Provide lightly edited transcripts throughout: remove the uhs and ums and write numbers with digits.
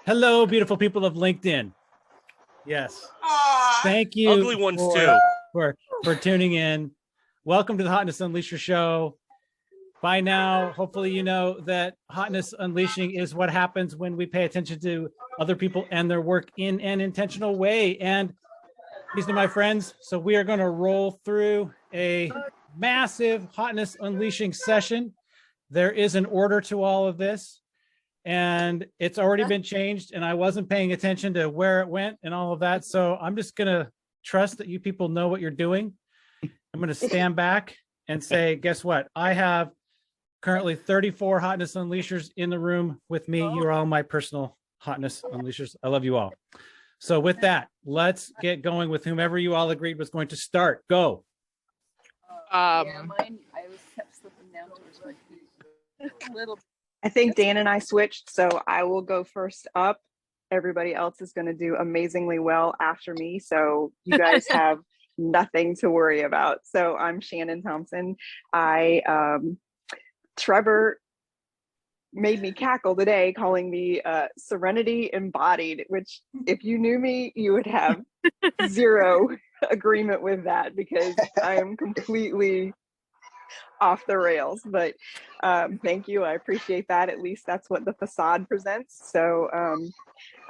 Hello, beautiful people of LinkedIn. Yes. Thank you. Ugly ones too. For tuning in. Welcome to the Hotness Unleashers show. By now, hopefully you know that hotness unleashing is what happens when we pay attention to other people and their work in an intentional way. And these are my friends. So we are going to roll through a massive hotness unleashing session. There is an order to all of this, and it's already been changed, and I wasn't paying attention to where it went and all of that. So I'm just going to trust that you people know what you're doing. I'm going to stand back and say, guess what? I have currently 34 hotness unleashers in the room with me. You are all my personal hotness unleashers. I love you all. So with that, let's get going with whomever you all agreed was going to start. Go. Mine, I was kept slipping down towards my feet a little. I think Dan and I switched, so I will go first up. Everybody else is going to do amazingly well after me, so you guys have nothing to worry about. So I'm Shannon Thompson. Trevor made me cackle today, calling me Serenity Embodied, which if you knew me, you would have zero agreement with that, because I am completely off the rails. But thank you, I appreciate that. At least that's what the facade presents. So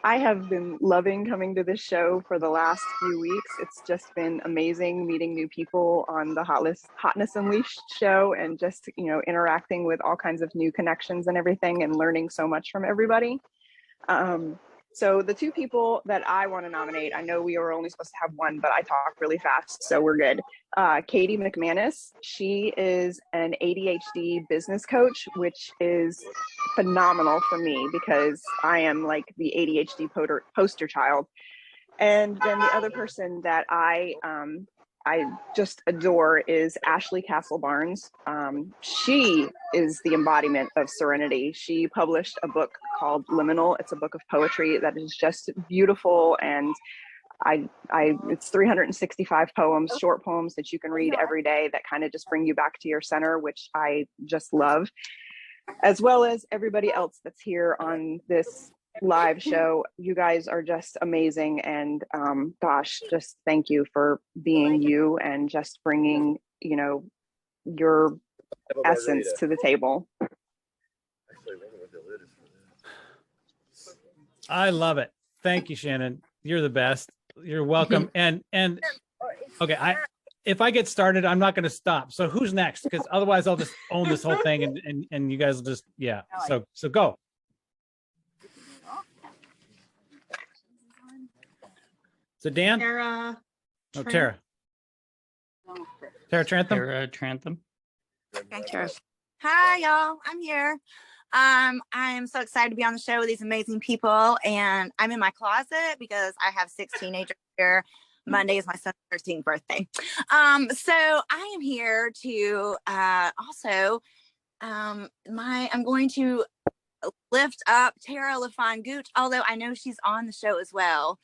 I have been loving coming to this show for the last few weeks. It's just been amazing meeting new people on the Hotness Unleashed show, and just, you know, interacting with all kinds of new connections and everything, and learning so much from everybody. So the two people that I want to nominate, I know we were only supposed to have one, but I talk really fast, so we're good. Katie McManus, she is an ADHD business coach, which is phenomenal for me because I am like the ADHD poster child. And then the other person that I just adore is Ashley Castle Barnes. She is the embodiment of serenity. She published a book called Liminal. It's a book of poetry that is just beautiful, and it's 365 poems, short poems that you can read every day that kind of just bring you back to your center, which I just love, as well as everybody else that's here on this live show. You guys are just amazing, and gosh, just thank you for being you and just bringing, you know, your essence to the table. I love it. Thank you, Shannon. You're the best. You're welcome. And okay, if I get started, I'm not going to stop. So who's next? Because otherwise I'll just own this whole thing, and you guys will just, yeah. So go. So Dan? Tara. Oh, Tara. Tara Trantham? Tara Trantham. Okay, Tara. Hi, y'all. I'm here. I'm so excited to be on the show with these amazing people, and I'm in my closet because I have 6 teenagers here. Monday is my son's 13th birthday. So I am here to also I'm going to lift up Tara LaFon Gooch, although I know she's on the show as well.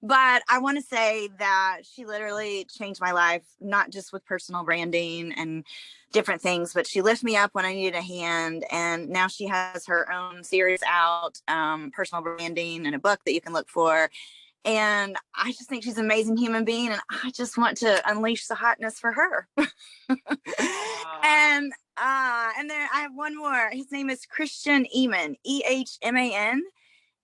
But I want to say that she literally changed my life, not just with personal branding and different things, but she lifted me up when I needed a hand. And now she has her own series out, personal branding, and a book that you can look for. And I just think she's an amazing human being, and I just want to unleash the hotness for her. And then I have one more. His name is Christian Eman, EHMAN.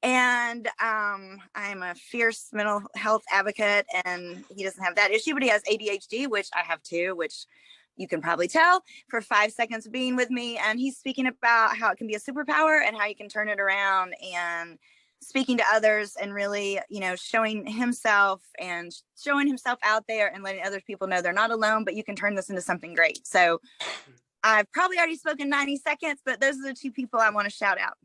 And I'm a fierce mental health advocate, and he doesn't have that issue, but he has ADHD, which I have too, which you can probably tell for 5 seconds of being with me. And he's speaking about how it can be a superpower and how you can turn it around, and speaking to others, and really, you know, showing himself out there, and letting other people know they're not alone, but you can turn this into something great. So I've probably already spoken 90 seconds, but those are the two people I want to shout out.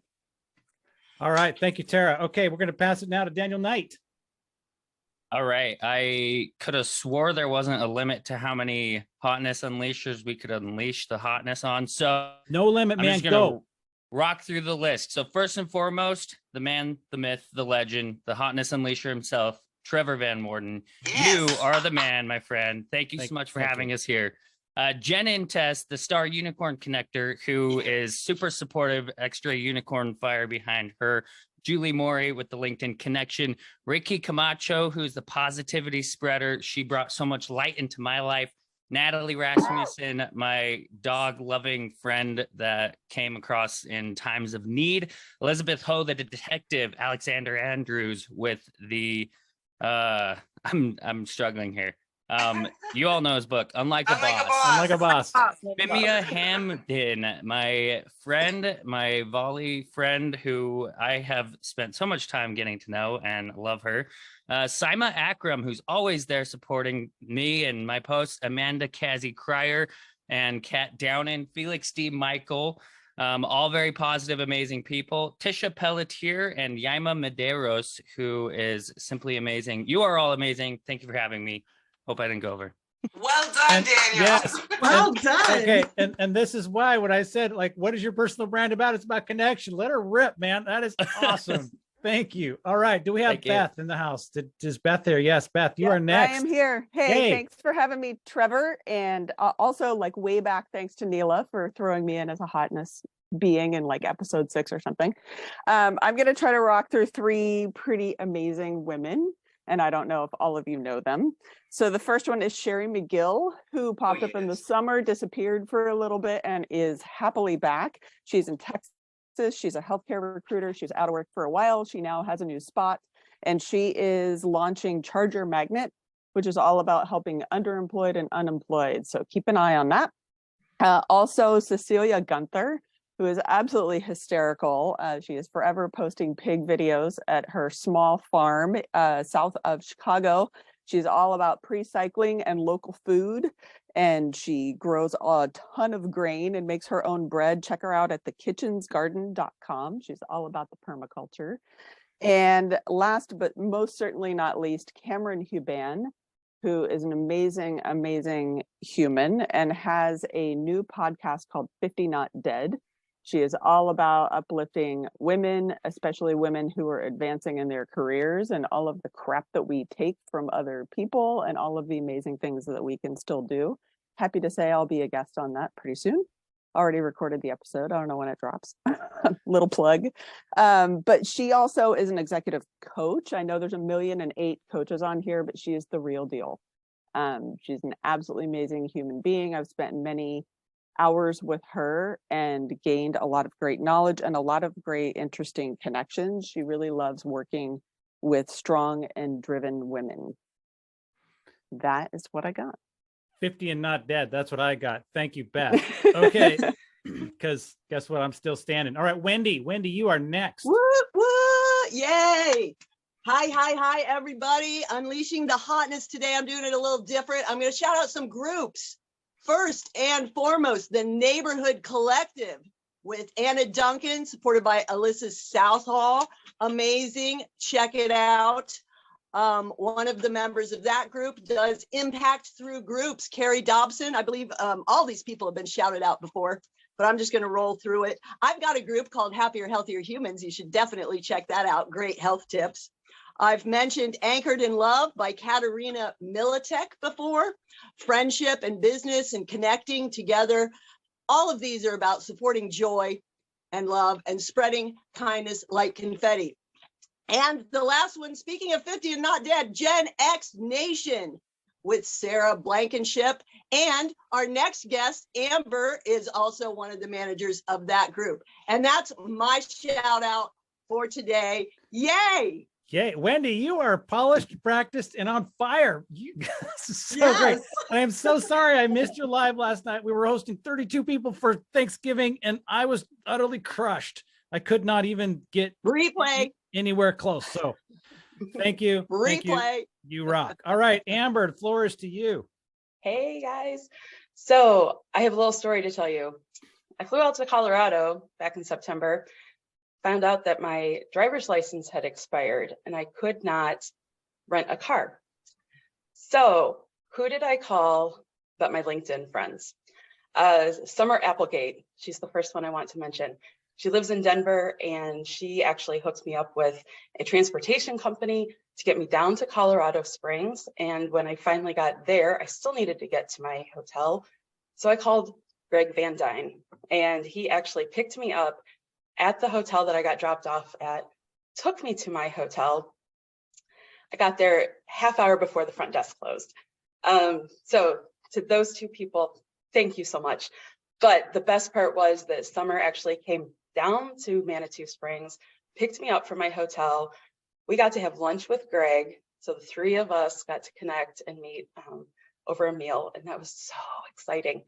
All right. Thank you, Tara. Okay, we're going to pass it now to Daniel Knight. All right. I could have swore there wasn't a limit to how many hotness unleashers we could unleash the hotness on. So no limit, man. Go. Rock through the list. So first and foremost, the man, the myth, the legend, the hotness unleasher himself, Trevor Van Morton. Yes. You are the man, my friend. Thank you so much for having us here. Jen Intest, the Star Unicorn Connector, who is super supportive, extra unicorn fire behind her Julie Morey with the LinkedIn connection, Ricky Camacho, who's the positivity spreader. She brought so much light into my life. Natalie Rasmussen, my dog-loving friend that came across in times of need. Elizabeth Ho, the detective. Alexander Andrews with the I'm struggling here. You all know his book, Unlike a Boss. Unlike a Boss. Mimia Hamden, my friend, my volley friend, who I have spent so much time getting to know and love her. Saima Akram, who's always there supporting me and my posts. Amanda Kazi Cryer and Kat Downen, Felix D. Michael, all very positive, amazing people. Tisha Pelletier and Yaima Medeiros, who is simply amazing. You are all amazing. Thank you for having me. Hope I didn't go over. Well done, Daniel. Yes. Well done. Okay, and this is why when I said, like, what is your personal brand about? It's about connection. Let her rip, man. That is awesome. Thank you. All right. Do we have Thank you. Beth in the house? Is Beth there? Yes, Beth, you are next. I am here. Hey, Hey. thanks for having me, Trevor. And also, like, way back, thanks to Neela for throwing me in as a hotness being in like episode 6 or something. I'm going to try to rock through 3 pretty amazing women. And I don't know if all of you know them. So the first one is Sherry McGill, who popped up in the summer, disappeared for a little bit, and is happily back. She's in Texas. She's a healthcare recruiter. She was out of work for a while. She now has a new spot, and she is launching Charger Magnet, which is all about helping underemployed and unemployed. So keep an eye on that. Also, Cecilia Gunther, who is absolutely hysterical. She is forever posting pig videos at her small farm south of Chicago. She's all about pre-cycling and local food, and she grows a ton of grain and makes her own bread. Check her out at thekitchensgarden.com. She's all about the permaculture. And last but most certainly not least, Cameron Huban, who is an amazing, amazing human and has a new podcast called 50 Not Dead. She is all about uplifting women, especially women who are advancing in their careers, and all of the crap that we take from other people and all of the amazing things that we can still do. Happy to say I'll be a guest on that pretty soon. Already recorded the episode. I don't know when it drops. Little plug. But she also is an executive coach. I know there's 1,000,008 coaches on here, but she is the real deal. She's an absolutely amazing human being. I've spent many hours with her and gained a lot of great knowledge and a lot of great interesting connections. She really loves working with strong and driven women. That is what I got. 50 and not dead. That's what I got. Thank you, Beth. Okay. Because guess what? I'm still standing. All right, Wendy. Wendy, you are next. Woo, woo, yay. Hi, everybody. Unleashing the hotness today. I'm doing it a little different. I'm going to shout out some groups. First and foremost, the Neighborhood Collective with Anna Duncan, supported by Alyssa Southall. Amazing. Check it out. One of the members of that group does impact through groups. Carrie Dobson, I believe all these people have been shouted out before, but I'm just going to roll through it. I've got a group called Happier, Healthier Humans. You should definitely check that out. Great health tips. I've mentioned Anchored in Love by Katerina Militek before. Friendship and business and connecting together. All of these are about supporting joy and love and spreading kindness like confetti. And the last one, speaking of 50 and not dead, Gen X Nation with Sarah Blankenship. And our next guest, Amber, is also one of the managers of that group. And that's my shout out for today. Yay! Yay. Wendy, you are polished, practiced, and on fire. This is so great. I am so sorry I missed your live last night. We were hosting 32 people for Thanksgiving, and I was utterly crushed. I could not even get replay anywhere close. So thank you. Thank replay. You rock. All right, Amber, the floor is to you. Hey guys. So I have a little story to tell you. I flew out to Colorado back in September, found out that my driver's license had expired and I could not rent a car. So who did I call but my LinkedIn friends? Summer Applegate, she's the first one I want to mention. She lives in Denver and she actually hooked me up with a transportation company to get me down to Colorado Springs. And when I finally got there, I still needed to get to my hotel. So I called Greg Van Dyne and he actually picked me up at the hotel that I got dropped off at took me to my hotel. I got there half hour before the front desk closed. So to those two people, thank you so much. But the best part was that Summer actually came down to Manitou Springs, picked me up from my hotel. We got to have lunch with Greg. So the three of us got to connect and meet over a meal, and that was so exciting.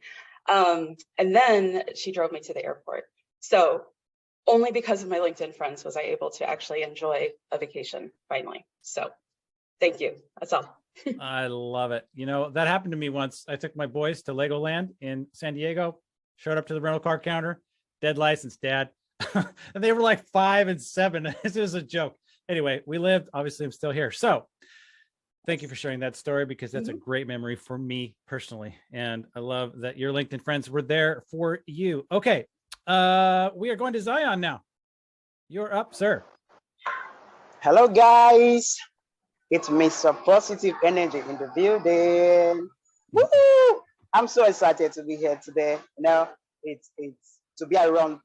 And then she drove me to the airport. So only because of my LinkedIn friends was I able to actually enjoy a vacation finally. So thank you. That's all. I love it. You know, that happened to me once. I took my boys to Legoland in San Diego, showed up to the rental car counter, dead license, Dad. And they were like 5 and 7. It was a joke. Anyway, we lived. Obviously, I'm still here. So thank you for sharing that story, because that's a great memory for me personally. And I love that your LinkedIn friends were there for you. Okay. We are going to Zion now. You're up, sir. Hello, guys. It's Mr. Positive Energy in the building. Woo! I'm so excited to be here today. You know, it's to be around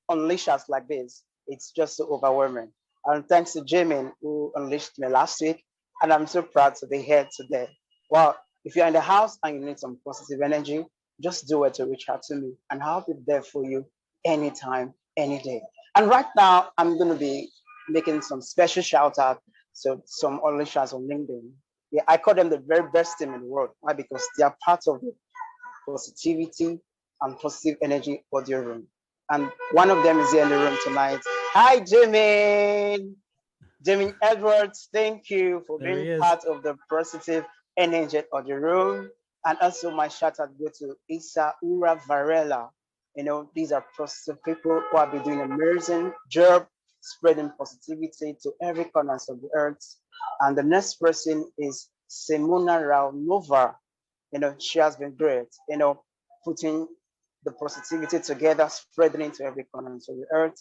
unleashers like this. It's just so overwhelming. And thanks to Jamin who unleashed me last week. And I'm so proud to be here today. Well, if you're in the house and you need some positive energy, just do it to reach out to me, and I'll be there for you anytime, any day. And right now, I'm going to be making some special shout out to some unleashers on LinkedIn. Yeah, I call them the very best team in the world. Why? Because they are part of the positivity and positive energy audio room. And one of them is here in the room tonight. Hi, Jamin. Jamin Edwards, thank you for being part of the positive energy audio room. And also my shout out go to Isa Ura Varela. You know, these are positive people who have been doing an amazing job spreading positivity to every corner of the earth. And the next person is Simona Raunova. You know, she has been great, you know, putting the positivity together, spreading it to every corner of the earth.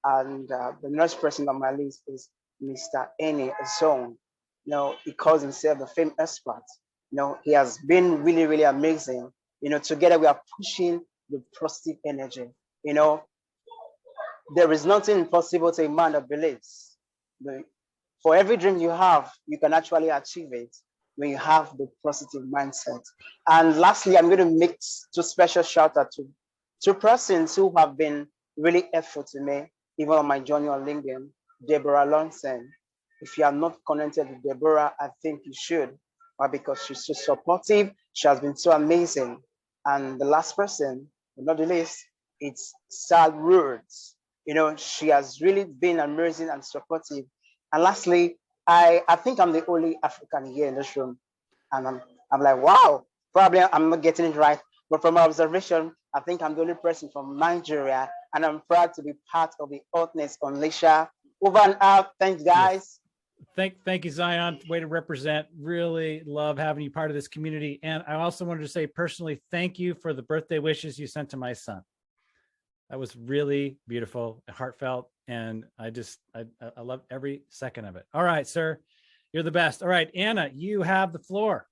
And the next person on my list is Mr. Eni Song. You know, he calls himself the fame expert. You know, he has been really, really amazing. You know, together we are pushing the positive energy. You know, there is nothing impossible to a man that believes. For every dream you have, you can actually achieve it when you have the positive mindset. And lastly, I'm going to make two special shout out to two persons who have been really helpful to me, even on my journey on LinkedIn. Deborah Lonson. If you are not connected with Deborah, I think you should. Why? Because she's so supportive. She has been so amazing. And the last person, but not the least, it's Sal Rhodes. You know, she has really been amazing and supportive. And lastly, I think I'm the only African here in this room. And I'm like, wow, probably I'm not getting it right. But from my observation, I think I'm the only person from Nigeria. And I'm proud to be part of the Hotness Unleashers. Over and out. Thanks, guys. Yes. Thank you, Zion. Way to represent. Really love having you part of this community. And I also wanted to say personally, thank you for the birthday wishes you sent to my son. That was really beautiful, heartfelt, and I love every second of it. All right, sir, you're the best. All right, Anna, you have the floor.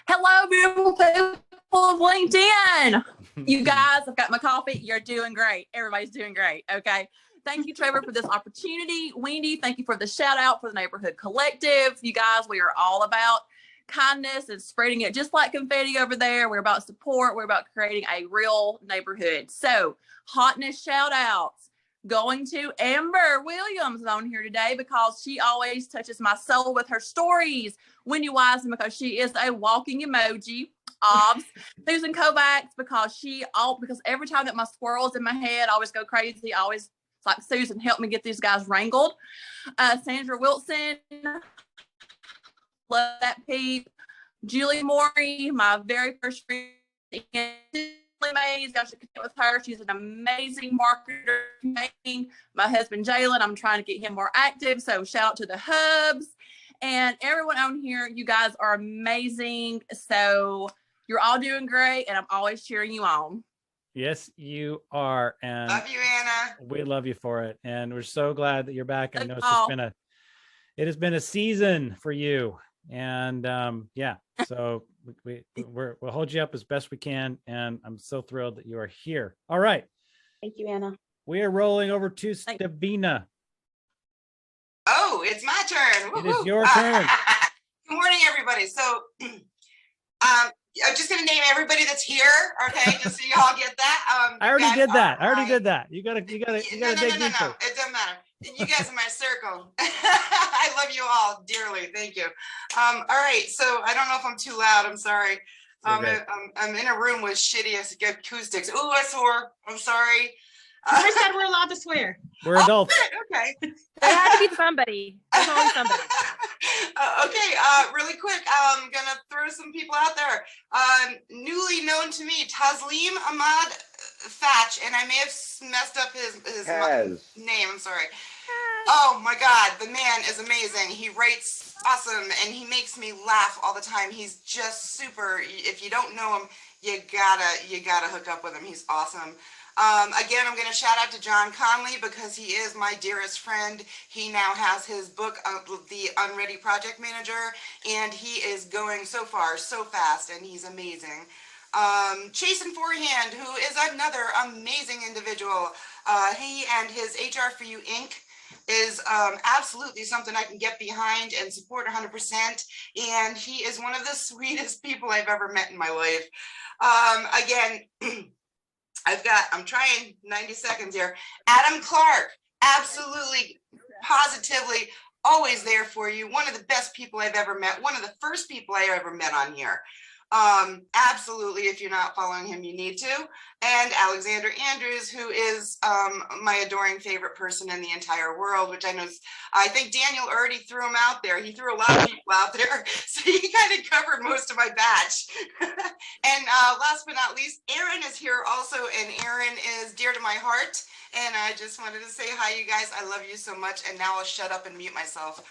Hello, beautiful people of LinkedIn. You guys, I've got my coffee. You're doing great. Everybody's doing great. Okay. Thank you, Trevor, for this opportunity. Wendy, thank you for the shout out for the Neighborhood Collective. You guys, we are all about kindness and spreading it just like confetti over there. We're about support. We're about creating a real neighborhood. So hotness shout outs going to Amber Williams on here today because she always touches my soul with her stories. Wendy Wiseman because she is a walking emoji. Susan Kovacs because because every time that my squirrels in my head always go crazy, I always like, Susan, help me get these guys wrangled. Sandra Wilson, love that peep. Julie Morey, my very first friend. Mays, y'all should connect with her. She's an amazing marketer. My husband Jalen, I'm trying to get him more active. So shout out to the hubs and everyone on here. You guys are amazing. So you're all doing great, and I'm always cheering you on. Yes, you are. And love you, Anna. We love you for it. And we're so glad that you're back. I know it has been a season for you. And yeah, so we'll hold you up as best we can. And I'm so thrilled that you are here. All right. Thank you, Anna. We are rolling over to Stavina. it's my turn. It is your turn. Good morning, everybody. So, I'm just gonna name everybody that's here, okay? Just so you all get that. I already did that. I already did that. You gotta No, dig no, deeper. it doesn't matter. You guys are my circle. I love you all dearly. Thank you. All right. So I don't know if I'm too loud. I'm sorry. I'm in a room with shitty acoustics. Oh, I swore. I'm sorry. I said we're allowed to swear. We're adults. Okay. It had to be somebody. There's always somebody. Okay, really quick, I'm gonna throw some people out there. Newly known to me, Taslim Ahmad Thatch, and I may have messed up his name, I'm sorry. Oh my God, the man is amazing. He writes awesome, and he makes me laugh all the time. He's just super. If you don't know him, you gotta hook up with him. He's awesome. Again, I'm going to shout out to John Conley because he is my dearest friend. He now has his book, The Unready Project Manager, and he is going so far, so fast, and he's amazing. Chasen Forehand, who is another amazing individual. He and his HR for You Inc. is absolutely something I can get behind and support 100%. And he is one of the sweetest people I've ever met in my life. Again, I'm trying 90 seconds here. Adam Clark, absolutely, positively, always there for you. One of the best people I've ever met. One of the first people I ever met on here. Absolutely, if you're not following him, you need to. And Alexander Andrews, who is my adoring favorite person in the entire world, which I think Daniel already threw him out there. He threw a lot of people out there, so he kind of covered most of my batch. And last but not least, Aaron is here also, and Aaron is dear to my heart. And I just wanted to say hi, you guys. I love you so much. And now I'll shut up and mute myself.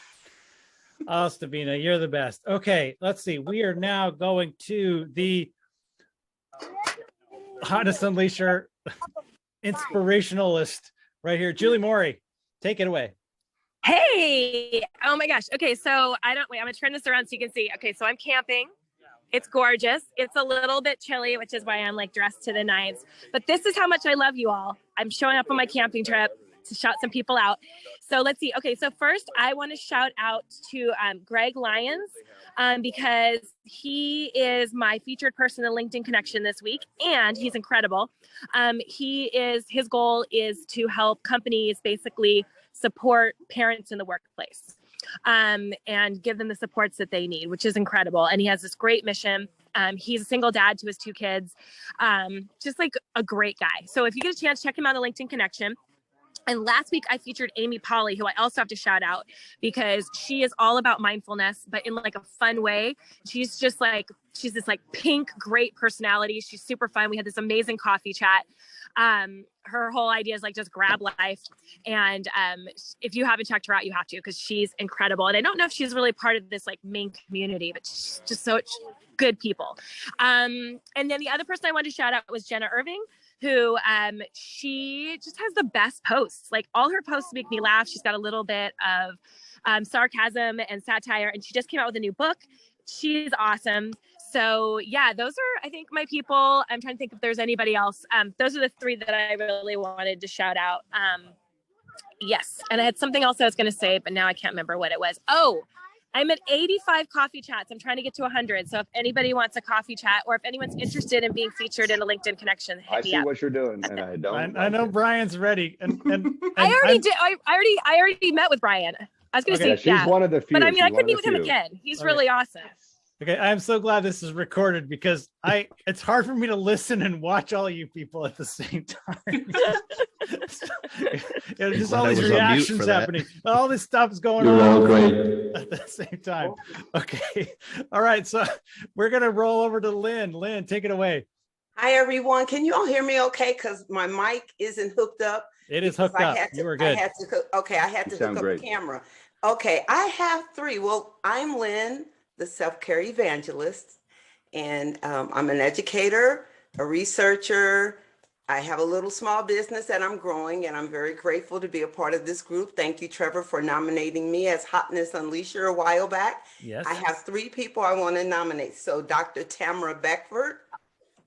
Oh, Stabina, you're the best. Okay, let's see. We are now going to the Hotness Unleasher inspirationalist right here. Julie Morey, take it away. Hey, oh my gosh. Okay, so I'm gonna turn this around so you can see. Okay, so I'm camping. It's gorgeous. It's a little bit chilly, which is why I'm like dressed to the nines. But this is how much I love you all. I'm showing up on my camping trip to shout some people out. So let's see. Okay, so first I want to shout out to Greg Lyons because he is my featured person in LinkedIn Connection this week, and he's incredible. His goal is to help companies basically support parents in the workplace and give them the supports that they need, which is incredible. And he has this great mission. He's a single dad to his 2 kids, just like a great guy. So if you get a chance, check him out on LinkedIn Connection. And last week I featured Amy Polly, who I also have to shout out because she is all about mindfulness, but in like a fun way. She's this like pink, great personality. She's super fun. We had this amazing coffee chat. Her whole idea is like just grab life. And if you haven't checked her out, you have to, because she's incredible. And I don't know if she's really part of this like main community, but she's just so good people. And then the other person I wanted to shout out was Jenna Irving, who she just has the best posts. Like all her posts make me laugh. She's got a little bit of sarcasm and satire, and she just came out with a new book. She's awesome. So yeah, those are, I think, my people. I'm trying to think if there's anybody else. Those are the 3 that I really wanted to shout out. Yes. And I had something else I was going to say, but now I can't remember what it was. Oh, I'm at 85 coffee chats. I'm trying to get to 100. So if anybody wants a coffee chat, or if anyone's interested in being featured in a LinkedIn Connection, hit me up. I see what you're doing, and I don't. I know Brian's ready. And I already met with Brian. I was going to say, she's one of the few. But I mean, I could meet with him again. He's really awesome. Okay, I'm so glad this is recorded because it's hard for me to listen and watch all you people at the same time. Just all these reactions happening. All this stuff's going on all great at the same time. Okay. All right. So we're going to roll over to Lynn. Lynn, take it away. Hi, everyone. Can you all hear me okay? Because my mic isn't hooked up. It is hooked up. You were good. I had to hook up the camera. Okay, I have 3. Well, I'm Lynn, the self-care evangelist, and I'm an educator, a researcher. I have a little small business that I'm growing, and I'm very grateful to be a part of this group. Thank you, Trevor, for nominating me as Hotness Unleasher a while back. Yes. I have 3 people I want to nominate. So Dr. Tamara Beckford,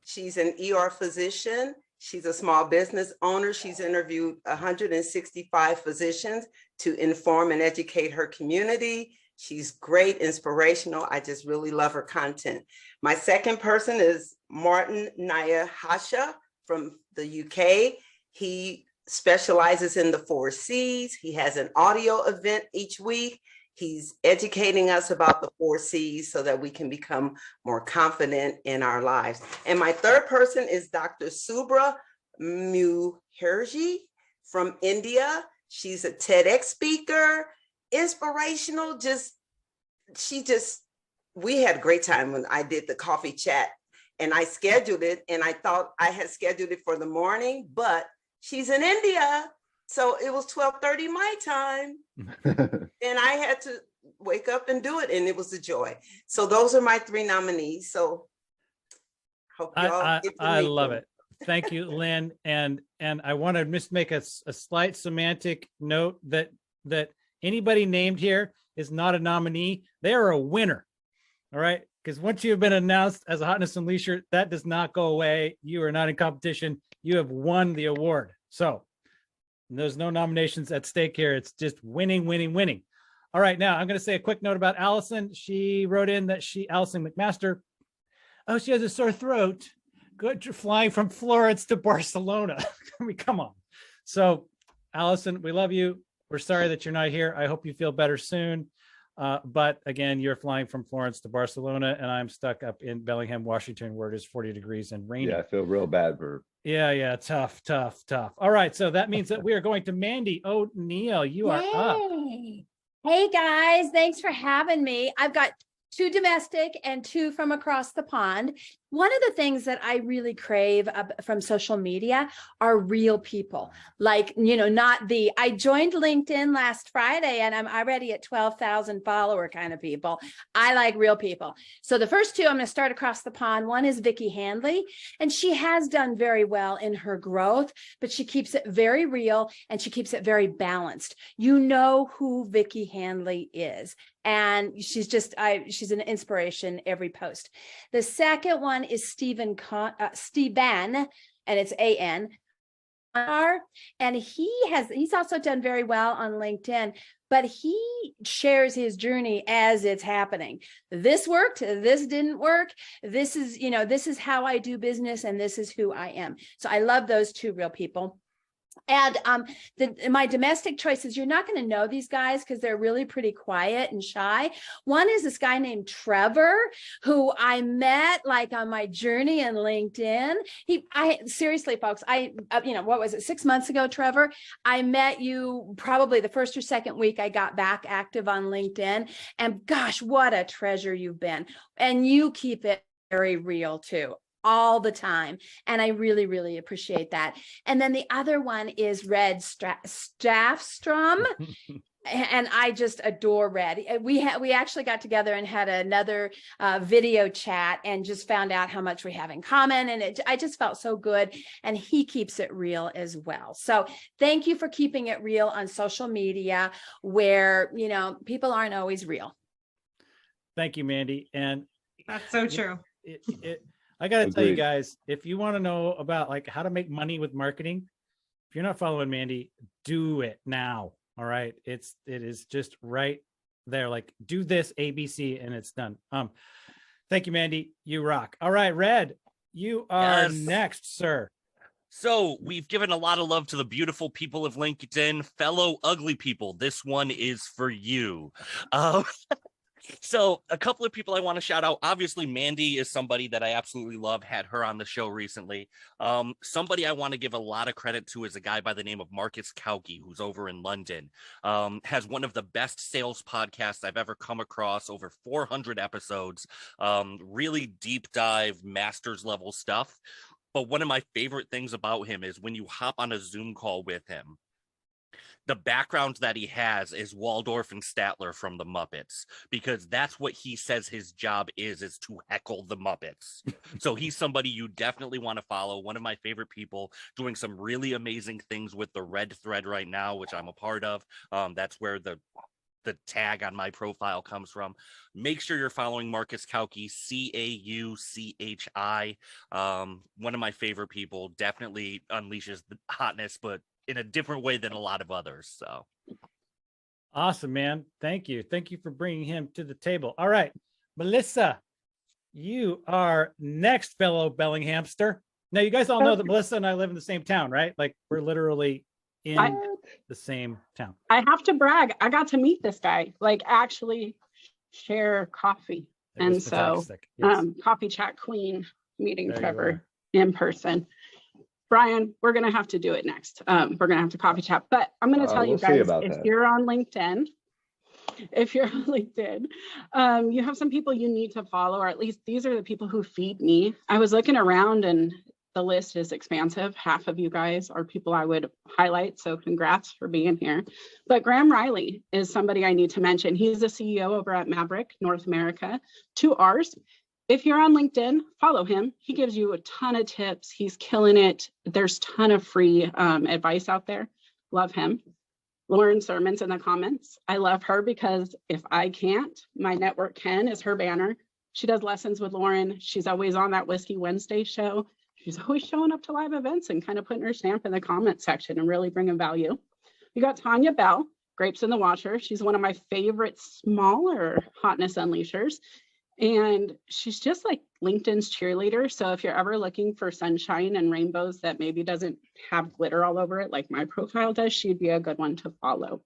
she's an ER physician She's a small business owner. She's interviewed 165 physicians to inform and educate her community. She's great, inspirational. I just really love her content. My second person is Martin Nayahasha from the UK. He specializes in the 4 C's. He has an audio event each week. He's educating us about the 4 C's so that we can become more confident in our lives. And my third person is Dr. Subra Mukherjee from India. She's a TEDx speaker, inspirational. We had a great time when I did the coffee chat, and I scheduled it, and I thought I had scheduled it for the morning, but she's in India. So it was 12:30 my time, and I had to wake up and do it, and it was a joy. So those are my 3 nominees. So hope y'all get to I meet love them. it. Thank you, Lynn. And I want to just make a slight semantic note that anybody named here is not a nominee. They are a winner. All right. Because once you have been announced as a Hotness Unleasher, that does not go away. You are not in competition. You have won the award. So there's no nominations at stake here. It's just winning, winning, winning. All right. Now I'm going to say a quick note about Allison. She wrote in that Allison McMaster. Oh, she has a sore throat. Good, flying from Florence to Barcelona. I mean, come on. So Allison, we love you. We're sorry that you're not here. I hope you feel better soon. But again, you're flying from Florence to Barcelona, and I'm stuck up in Bellingham, Washington, where it is 40 degrees and rainy. Yeah, I feel real bad for her. Yeah, tough. All right, so that means that we are going to Mandy O'Neill. You are up. Hey guys, thanks for having me. I've got 2 domestic and 2 from across the pond. One of the things that I really crave from social media are real people. Like, I joined LinkedIn last Friday and I'm already at 12,000 follower kind of people. I like real people. So the first 2, I'm going to start across the pond. One is Vicki Handley, and she has done very well in her growth, but she keeps it very real and she keeps it very balanced. You know who Vicki Handley is. And she's an inspiration every post. The second one is Steven, and it's A-N, and he's also done very well on LinkedIn, but he shares his journey as it's happening. This worked, this didn't work. This is how I do business, and this is who I am. So I love those 2 real people. And my domestic choices, you're not going to know these guys because they're really pretty quiet and shy. One is this guy named Trevor, who I met like on my journey in LinkedIn. Seriously, folks, what was it, 6 months ago, Trevor? I met you probably the first or second week I got back active on LinkedIn. And gosh, what a treasure you've been. And you keep it very real too, all the time. And I really, really appreciate that. And then the other one is Red Staffstrom. And I just adore Red. We actually got together and had another video chat and just found out how much we have in common. And I just felt so good. And he keeps it real as well. So thank you for keeping it real on social media where, people aren't always real. Thank you, Mandy. And that's so true. I got to tell you guys, if you want to know about like how to make money with marketing, if you're not following Mandy, do it now. All right. It is just right there. Like do this ABC and it's done. Thank you, Mandy. You rock. All right, Red, you are next, sir. So we've given a lot of love to the beautiful people of LinkedIn, fellow ugly people. This one is for you. So a couple of people I want to shout out. Obviously, Mandy is somebody that I absolutely love. Had her on the show recently. Somebody I want to give a lot of credit to is a guy by the name of Marcus Kauke, who's over in London. Has one of the best sales podcasts I've ever come across, over 400 episodes. Really deep dive, master's level stuff. But one of my favorite things about him is when you hop on a Zoom call with him, the background that he has is Waldorf and Statler from the Muppets, because that's what he says his job is to heckle the Muppets. So he's somebody you definitely want to follow. One of my favorite people, doing some really amazing things with the Red Thread right now, which I'm a part of. That's where the the tag on my profile comes from. Make sure you're following Marcus Kauchi, Cauchi. One of my favorite people, definitely unleashes the hotness, but in a different way than a lot of others. So awesome, man. Thank you for bringing him to the table. All right, Melissa, you are next, fellow Bellinghamster. Now, you guys all know that Melissa and I live in the same town, right? Like, we're literally in the same town. I have to brag. I got to meet this guy, like actually share coffee. And so yes. Coffee Chat Queen meeting Trevor in person. Brian, we're going to have to do it next. We're going to have to coffee chat, but I'm going to tell you guys, if you're on LinkedIn, you have some people you need to follow, or at least these are the people who feed me. I was looking around and the list is expansive. Half of you guys are people I would highlight. So congrats for being here. But Graham Riley is somebody I need to mention. He's the CEO over at Maverick North America, 2Rs. If you're on LinkedIn, follow him. He gives you a ton of tips. He's killing it. There's a ton of free advice out there. Love him. Lauren Sermon's in the comments. I love her because if I can't, my network can is her banner. She does lessons with Lauren. She's always on that Whiskey Wednesday show. She's always showing up to live events and kind of putting her stamp in the comment section and really bringing value. You got Tanya Bell, Grapes in the Washer. She's one of my favorite smaller Hotness Unleashers. And she's just like LinkedIn's cheerleader. So if you're ever looking for sunshine and rainbows that maybe doesn't have glitter all over it like my profile does, she'd be a good one to follow.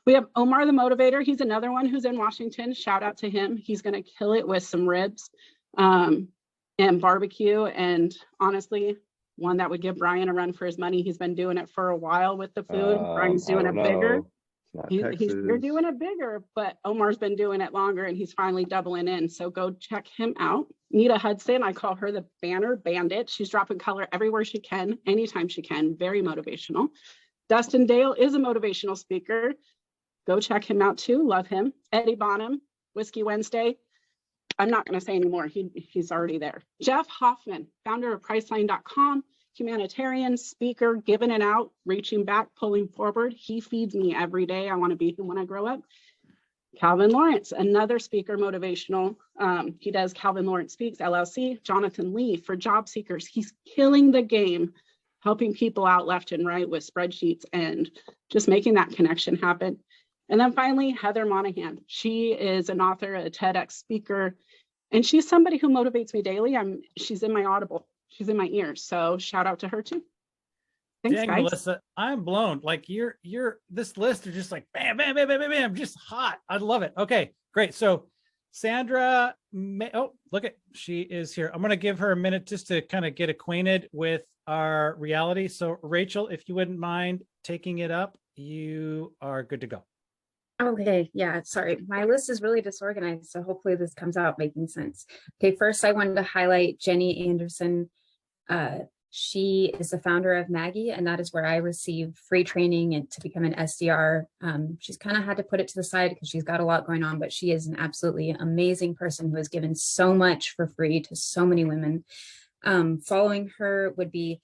We have Omar the Motivator. He's another one who's in Washington. Shout out to him. He's going to kill it with some ribs and barbecue. And honestly, one that would give Brian a run for his money. He's been doing it for a while with the food. Brian's doing it bigger. You're doing it bigger, but Omar's been doing it longer and he's finally doubling in. So go check him out. Nita Hudson, I call her the banner bandit. She's dropping color everywhere she can, anytime she can. Very motivational. Dustin Dale is a motivational speaker. Go check him out too. Love him. Eddie Bonham, Whiskey Wednesday. I'm not going to say anymore. He's already there. Jeff Hoffman, founder of Priceline.com. Humanitarian speaker, giving it out, reaching back, pulling forward. He feeds me every day. I want to be him when I grow up. Calvin Lawrence, another speaker, motivational. He does Calvin Lawrence Speaks, LLC. Jonathan Lee for job seekers. He's killing the game, helping people out left and right with spreadsheets and just making that connection happen. And then finally, Heather Monahan. She is an author, a TEDx speaker, and she's somebody who motivates me daily. She's in my Audible. She's in my ears. So shout out to her too. Thanks, dang, guys. Melissa, I'm blown. Like you're this list are just like bam, bam, bam, bam, bam, bam, just hot. I love it. Okay, great. So Sandra, look at, she is here. I'm going to give her a minute just to kind of get acquainted with our reality. So Rachel, if you wouldn't mind taking it up, you are good to go. Okay, yeah, sorry. My list is really disorganized, so hopefully this comes out making sense. Okay, first I wanted to highlight Jenny Anderson. She is the founder of Maggie, and that is where I received free training and to become an SDR. She's kind of had to put it to the side because she's got a lot going on, but she is an absolutely amazing person who has given so much for free to so many women. Following her would be,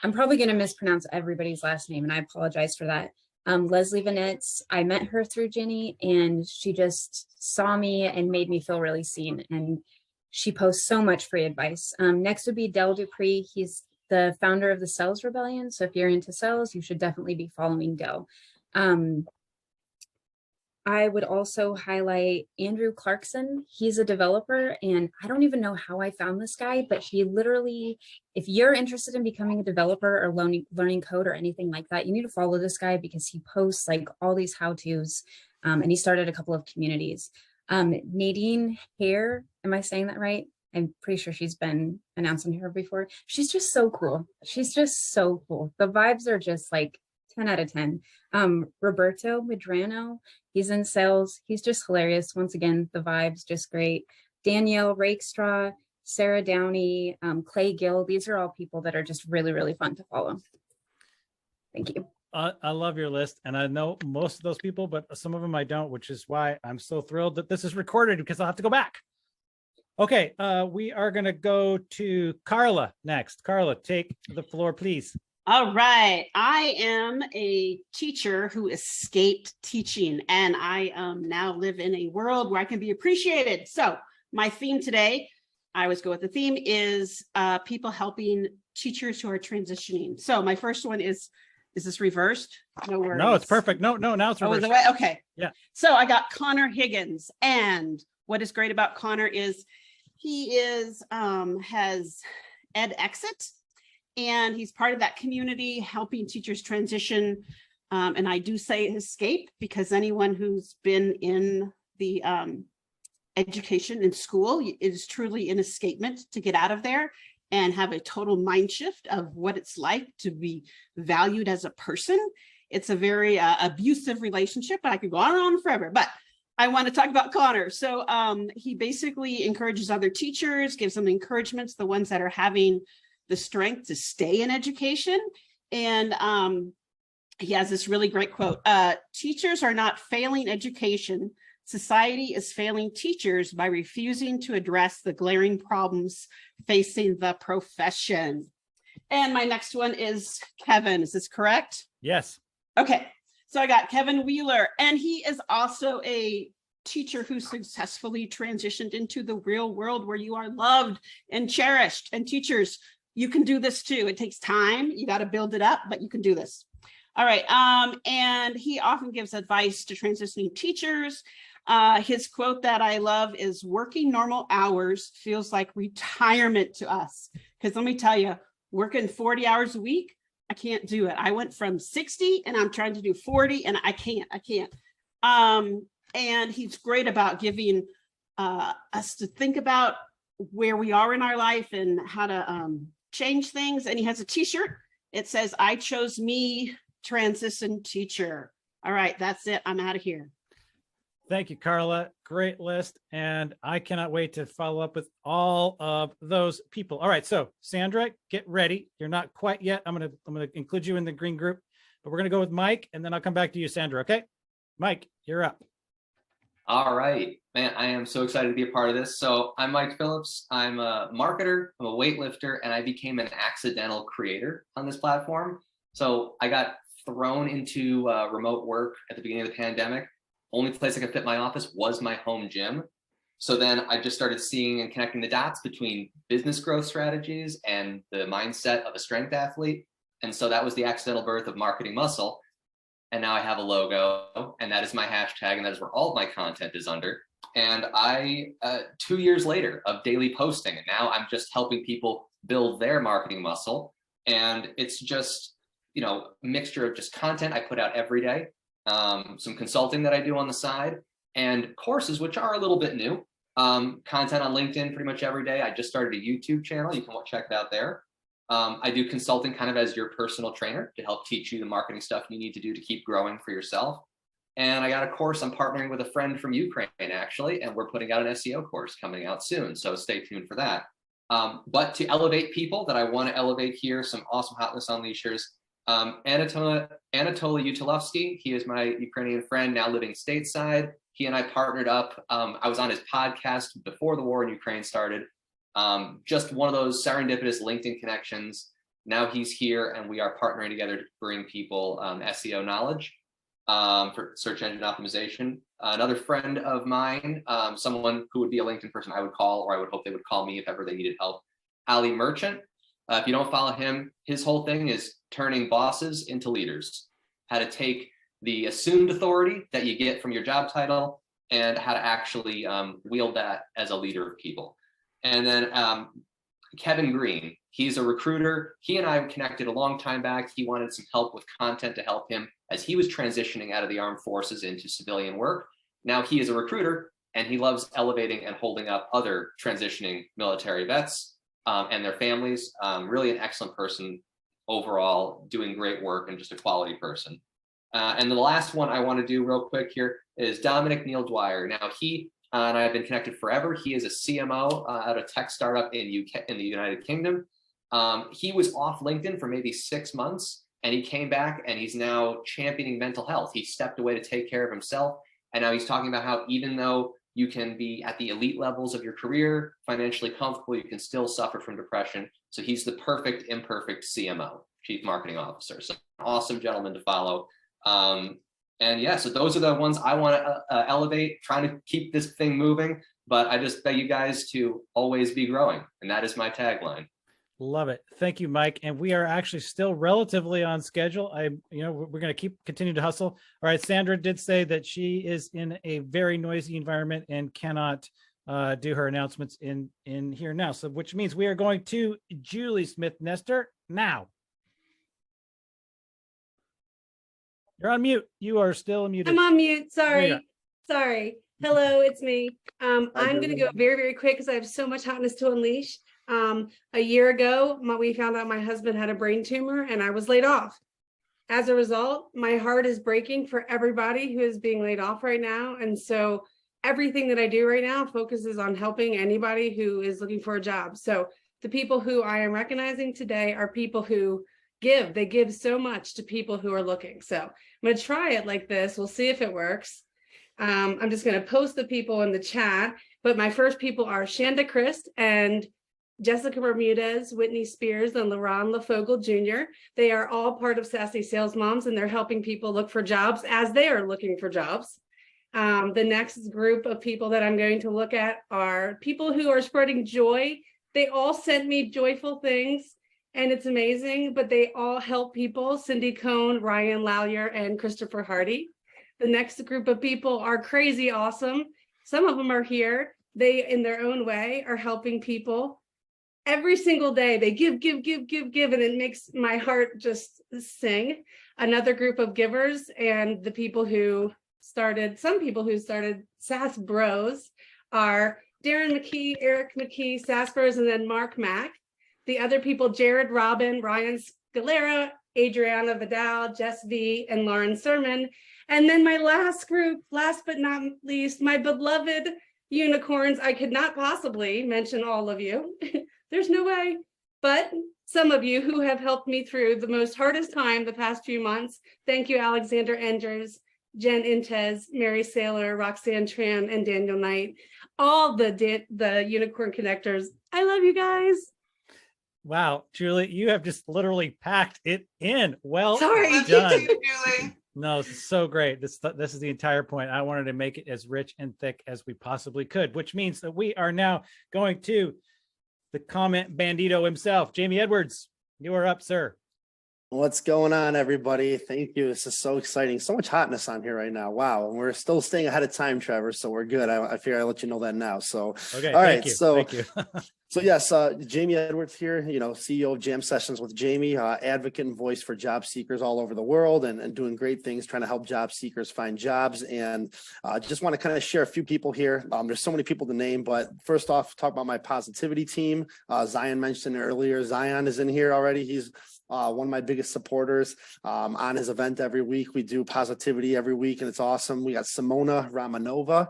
I'm probably going to mispronounce everybody's last name, and I apologize for that. Leslie Vanetz, I met her through Jenny, and she just saw me and made me feel really seen. And she posts so much free advice. Next would be Del Dupree. He's the founder of the Sales Rebellion. So if you're into sales, you should definitely be following Del. I would also highlight Andrew Clarkson. He's a developer, and I don't even know how I found this guy, but he literally, if you're interested in becoming a developer or learning code or anything like that, you need to follow this guy because he posts like all these how-tos, and he started a couple of communities. Nadine Hare, am I saying that right? I'm pretty sure she's been announcing her before. She's just so cool. She's just so cool. The vibes are just like 10 out of 10. Roberto Medrano, he's in sales. He's just hilarious. Once again, the vibes just great. Danielle Rakestraw, Sarah Downey, Clay Gill. These are all people that are just really, really fun to follow. Thank you. I love your list, and I know most of those people, but some of them I don't, which is why I'm so thrilled that this is recorded because I'll have to go back. Okay, we are going to go to Carla next. Carla, take the floor, please. All right. I am a teacher who escaped teaching, and I now live in a world where I can be appreciated. So my theme today, I always go with the theme, is people helping teachers who are transitioning. So my first one is this reversed? No worries. No, it's perfect. No, now it's Oh, reversed. is it way? Okay. Yeah. So I got Connor Higgins, and what is great about Connor is he has Ed Exit, and he's part of that community helping teachers transition. And I do say escape because anyone who's been in the education in school is truly an escapement to get out of there and have a total mind shift of what it's like to be valued as a person. It's a very abusive relationship, and I could go on and on forever, but I want to talk about Connor. So he basically encourages other teachers, gives them encouragements, the ones that are having the strength to stay in education. And he has this really great quote, teachers are not failing education. Society is failing teachers by refusing to address the glaring problems facing the profession. And my next one is Kevin. Is this correct? Yes. Okay. So I got Kevin Wheeler, and he is also a teacher who successfully transitioned into the real world where you are loved and cherished. And teachers, you can do this too. It takes time. You got to build it up, but you can do this. All right. And he often gives advice to transitioning teachers. His quote that I love is, working normal hours feels like retirement to us. Because let me tell you, working 40 hours a week, I can't do it. I went from 60 and I'm trying to do 40 and I can't. And he's great about giving us to think about where we are in our life and how to change things. And he has a t-shirt. It says, I chose me, transition teacher. All right, that's it. I'm out of here. Thank you, Carla. Great list. And I cannot wait to follow up with all of those people. All right. So Sandra, get ready. You're not quite yet. I'm going to include you in the green group, but we're going to go with Mike, and then I'll come back to you, Sandra. Okay. Mike, you're up. All right, man, I am so excited to be a part of this. So I'm Mike Phillips. I'm a marketer, I'm a weightlifter, and I became an accidental creator on this platform. So I got thrown into remote work at the beginning of the pandemic. Only place I could fit my office was my home gym. So then I just started seeing and connecting the dots between business growth strategies and the mindset of a strength athlete. And so that was the accidental birth of Marketing Muscle. And now I have a logo, and that is my hashtag, and that is where all of my content is under. And I, 2 years later of daily posting, and now I'm just helping people build their marketing muscle. And it's just, you know, a mixture of just content I put out every day, some consulting that I do on the side, and courses, which are a little bit new. Content on LinkedIn pretty much every day. I just started a YouTube channel. You can check it out there. I do consulting kind of as your personal trainer to help teach you the marketing stuff you need to do to keep growing for yourself. And I got a course I'm partnering with a friend from Ukraine, actually, and we're putting out an SEO course coming out soon. So stay tuned for that. But to elevate people that I want to elevate here, some awesome Hotness Unleashers. Anatoly Utilovsky, he is my Ukrainian friend now living stateside. He and I partnered up. I was on his podcast before the war in Ukraine started. Just one of those serendipitous LinkedIn connections. Now he's here, and we are partnering together to bring people SEO knowledge for search engine optimization. Another friend of mine, someone who would be a LinkedIn person I would call, or I would hope they would call me if ever they needed help, Ali Merchant. If you don't follow him, his whole thing is turning bosses into leaders, how to take the assumed authority that you get from your job title and how to actually wield that as a leader of people. And then Kevin Green, he's a recruiter. He and I connected a long time back. He wanted some help with content to help him as he was transitioning out of the armed forces into civilian work. Now he is a recruiter, and he loves elevating and holding up other transitioning military vets and their families. Really an excellent person overall, doing great work and just a quality person. And the last one I want to do real quick here is Dominic Neil Dwyer. Now he and I've been connected forever. He is a CMO at a tech startup in the United Kingdom. He was off LinkedIn for maybe 6 months, and he came back, and he's now championing mental health. He stepped away to take care of himself, and now he's talking about how even though you can be at the elite levels of your career, financially comfortable, you can still suffer from depression. So he's the perfect imperfect CMO. Chief Marketing Officer. So an awesome gentleman to follow. And yeah, so those are the ones I want to elevate, trying to keep this thing moving. But I just beg you guys to always be growing. And that is my tagline. Love it. Thank you, Mike. And we are actually still relatively on schedule. We're going to continue to hustle. All right. Sandra did say that she is in a very noisy environment and cannot do her announcements in here now. So which means we are going to Julie Smith Nestor now. You're on mute. You are still muted. I'm on mute. There you Sorry. Hello, it's me. I'm Hi, going to Julie. go very, very quick because I have so much hotness to unleash. A year ago, we found out my husband had a brain tumor and I was laid off. As a result, my heart is breaking for everybody who is being laid off right now. And so everything that I do right now focuses on helping anybody who is looking for a job. So the people who I am recognizing today are people who give. They give so much to people who are looking. So I'm going to try it like this. We'll see if it works. I'm just going to post the people in the chat, but my first people are Shanda Christ and Jessica Bermudez, Whitney Spears, and LaRon LaFogle Jr. They are all part of Sassy Sales Moms, and they're helping people look for jobs as they are looking for jobs. The next group of people that I'm going to look at are people who are spreading joy. They all sent me joyful things, and it's amazing, but they all help people. Cindy Cohn, Ryan Lallier, and Christopher Hardy. The next group of people are crazy awesome. Some of them are here. They, in their own way, are helping people. Every single day, they give, and it makes my heart just sing. Another group of givers and the people who started, some people who started Sass Bros are Darren McKee, Eric McKee, Sass Bros, and then Mark Mack. The other people, Jared Robin, Ryan Scalera, Adriana Vidal, Jess V, and Lauren Sermon. And then my last group, last but not least, my beloved unicorns. I could not possibly mention all of you. There's no way. But some of you who have helped me through the most hardest time the past few months. Thank you, Alexander Enders, Jen Intez, Mary Saylor, Roxanne Tran, and Daniel Knight. All the unicorn connectors. I love you guys. Wow, Julie, you have just literally packed it in. Well Sorry. done. You too, Julie. No, this is so great. This is the entire point. I wanted to make it as rich and thick as we possibly could, which means that we are now going to the comment bandito himself. Jamie Edwards, you are up, sir. What's going on, everybody? Thank you. This is so exciting. So much hotness on here right now. Wow. And we're still staying ahead of time, Trevor. So we're good. I figure I'll let you know that now. So, okay. All right. You. So, thank you. So yes, Jamie Edwards here, CEO of Jam Sessions with Jamie, advocate and voice for job seekers all over the world and doing great things, trying to help job seekers find jobs. And just want to kind of share a few people here. There's so many people to name, but first off, talk about my positivity team. Zion mentioned it earlier. Zion is in here already. He's one of my biggest supporters on his event every week. We do positivity every week and it's awesome. We got Simona Ramanova,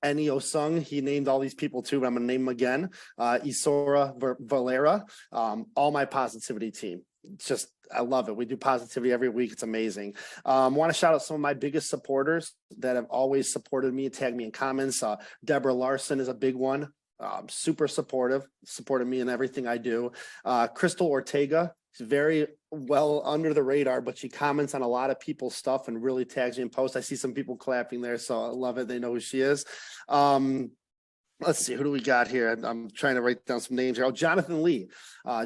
Ennio Sung, he named all these people too, but I'm going to name them again. Isora Valera, all my positivity team. It's just, I love it. We do positivity every week. It's amazing. Want to shout out some of my biggest supporters that have always supported me, tagged me in comments. Deborah Larson is a big one. Super supportive, supported me in everything I do. Crystal Ortega, she's very well under the radar, but she comments on a lot of people's stuff and really tags me in posts. I see some people clapping there, so I love it. They know who she is. Let's see, who do we got here? I'm trying to write down some names here. Oh, Jonathan Lee.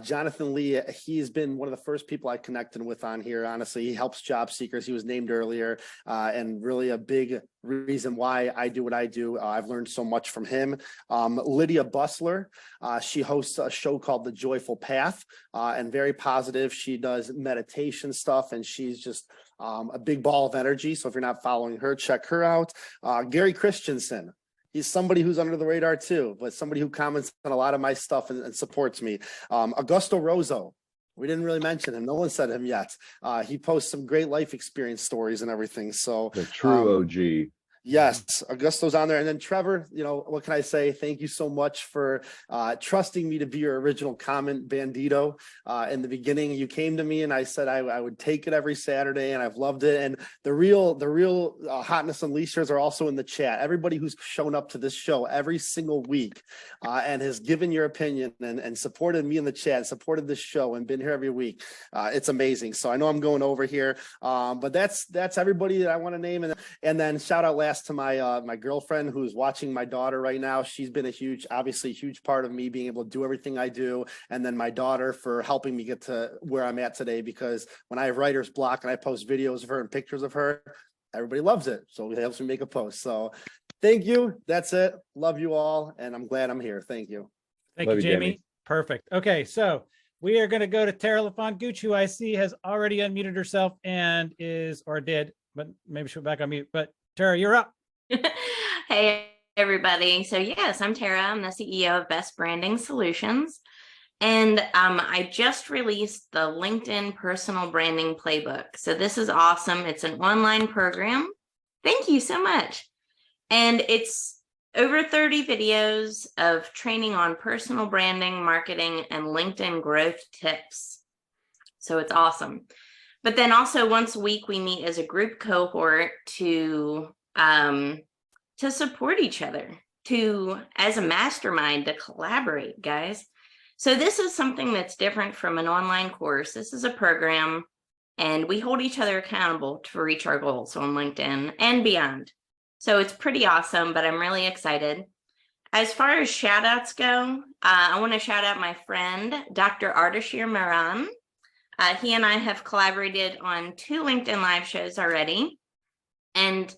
Jonathan Lee, he's been one of the first people I connected with on here. Honestly, he helps job seekers. He was named earlier and really a big reason why I do what I do. I've learned so much from him. Lydia Bustler, she hosts a show called The Joyful Path and very positive. She does meditation stuff and she's just a big ball of energy. So if you're not following her, check her out. Gary Christensen. He's somebody who's under the radar too, but somebody who comments on a lot of my stuff and supports me. Augusto Rosso, we didn't really mention him. No one said him yet. He posts some great life experience stories and everything. So the true OG. Yes, Augusto's on there. And then Trevor, what can I say? Thank you so much for trusting me to be your original comment bandito. In the beginning, you came to me and I said I would take it every Saturday, and I've loved it. And the real Hotness Unleashers are also in the chat. Everybody who's shown up to this show every single week and has given your opinion and supported me in the chat, supported this show, and been here every week. It's amazing. So I know I'm going over here, but that's everybody that I want to name. And then shout out last to my girlfriend who's watching my daughter right now. She's been obviously a huge part of me being able to do everything I do. And then my daughter for helping me get to where I'm at today, because when I have writer's block and I post videos of her and pictures of her, everybody loves it. So it helps me make a post. So thank you. That's it. Love you all. And I'm glad I'm here. Thank you. Thank you, Jamie. Perfect. Okay. So we are going to go to Tara LaFont-Gooch, who I see has already unmuted herself and did, but maybe she'll back on mute. But Tara, you're up. Hey, everybody. So yes, I'm Tara. I'm the CEO of Best Branding Solutions. And I just released the LinkedIn Personal Branding Playbook. So this is awesome. It's an online program. Thank you so much. And it's over 30 videos of training on personal branding, marketing, and LinkedIn growth tips. So it's awesome. But then also once a week, we meet as a group cohort to support each other, as a mastermind, to collaborate, guys. So this is something that's different from an online course. This is a program, and we hold each other accountable to reach our goals on LinkedIn and beyond. So it's pretty awesome, but I'm really excited. As far as shout outs go, I want to shout out my friend, Dr. Ardashir Maran. He and I have collaborated on 2 LinkedIn live shows already. And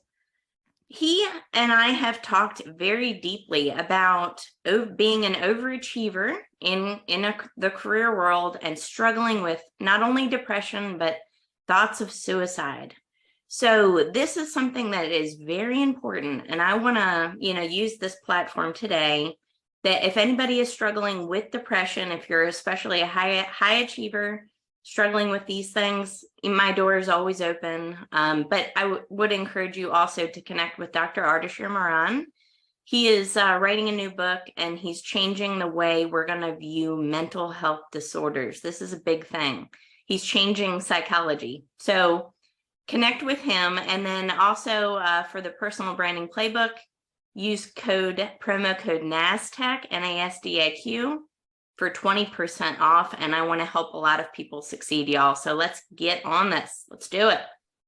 he and I have talked very deeply about being an overachiever in the career world and struggling with not only depression, but thoughts of suicide. So this is something that is very important. And I want to, use this platform today that if anybody is struggling with depression, if you're especially a high achiever, struggling with these things, my door is always open. But I would encourage you also to connect with Dr. Ardashir Maran. He is writing a new book, and he's changing the way we're going to view mental health disorders. This is a big thing. He's changing psychology. So connect with him. And then also for the personal branding playbook, use promo code NASDAQ, NASDAQ, for 20% off. And I want to help a lot of people succeed, y'all. So let's get on this. Let's do it.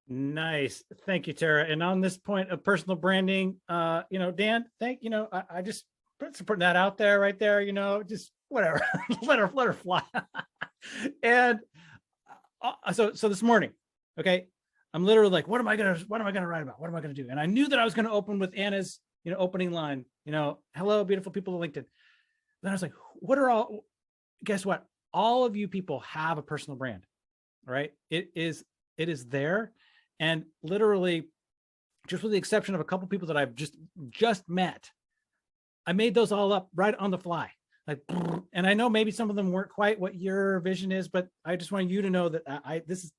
Nice. Thank you, Tara. And on this point of personal branding, Dan, I just putting that out there right there, just whatever, let her fly. And so this morning, okay, I'm literally like, what am I going to write about? What am I going to do? And I knew that I was going to open with Anna's, opening line, hello, beautiful people of LinkedIn. Then I was like, guess what? All of you people have a personal brand, right? It is there. And literally, just with the exception of a couple people that I've just met, I made those all up right on the fly. And I know maybe some of them weren't quite what your vision is, but I just want you to know that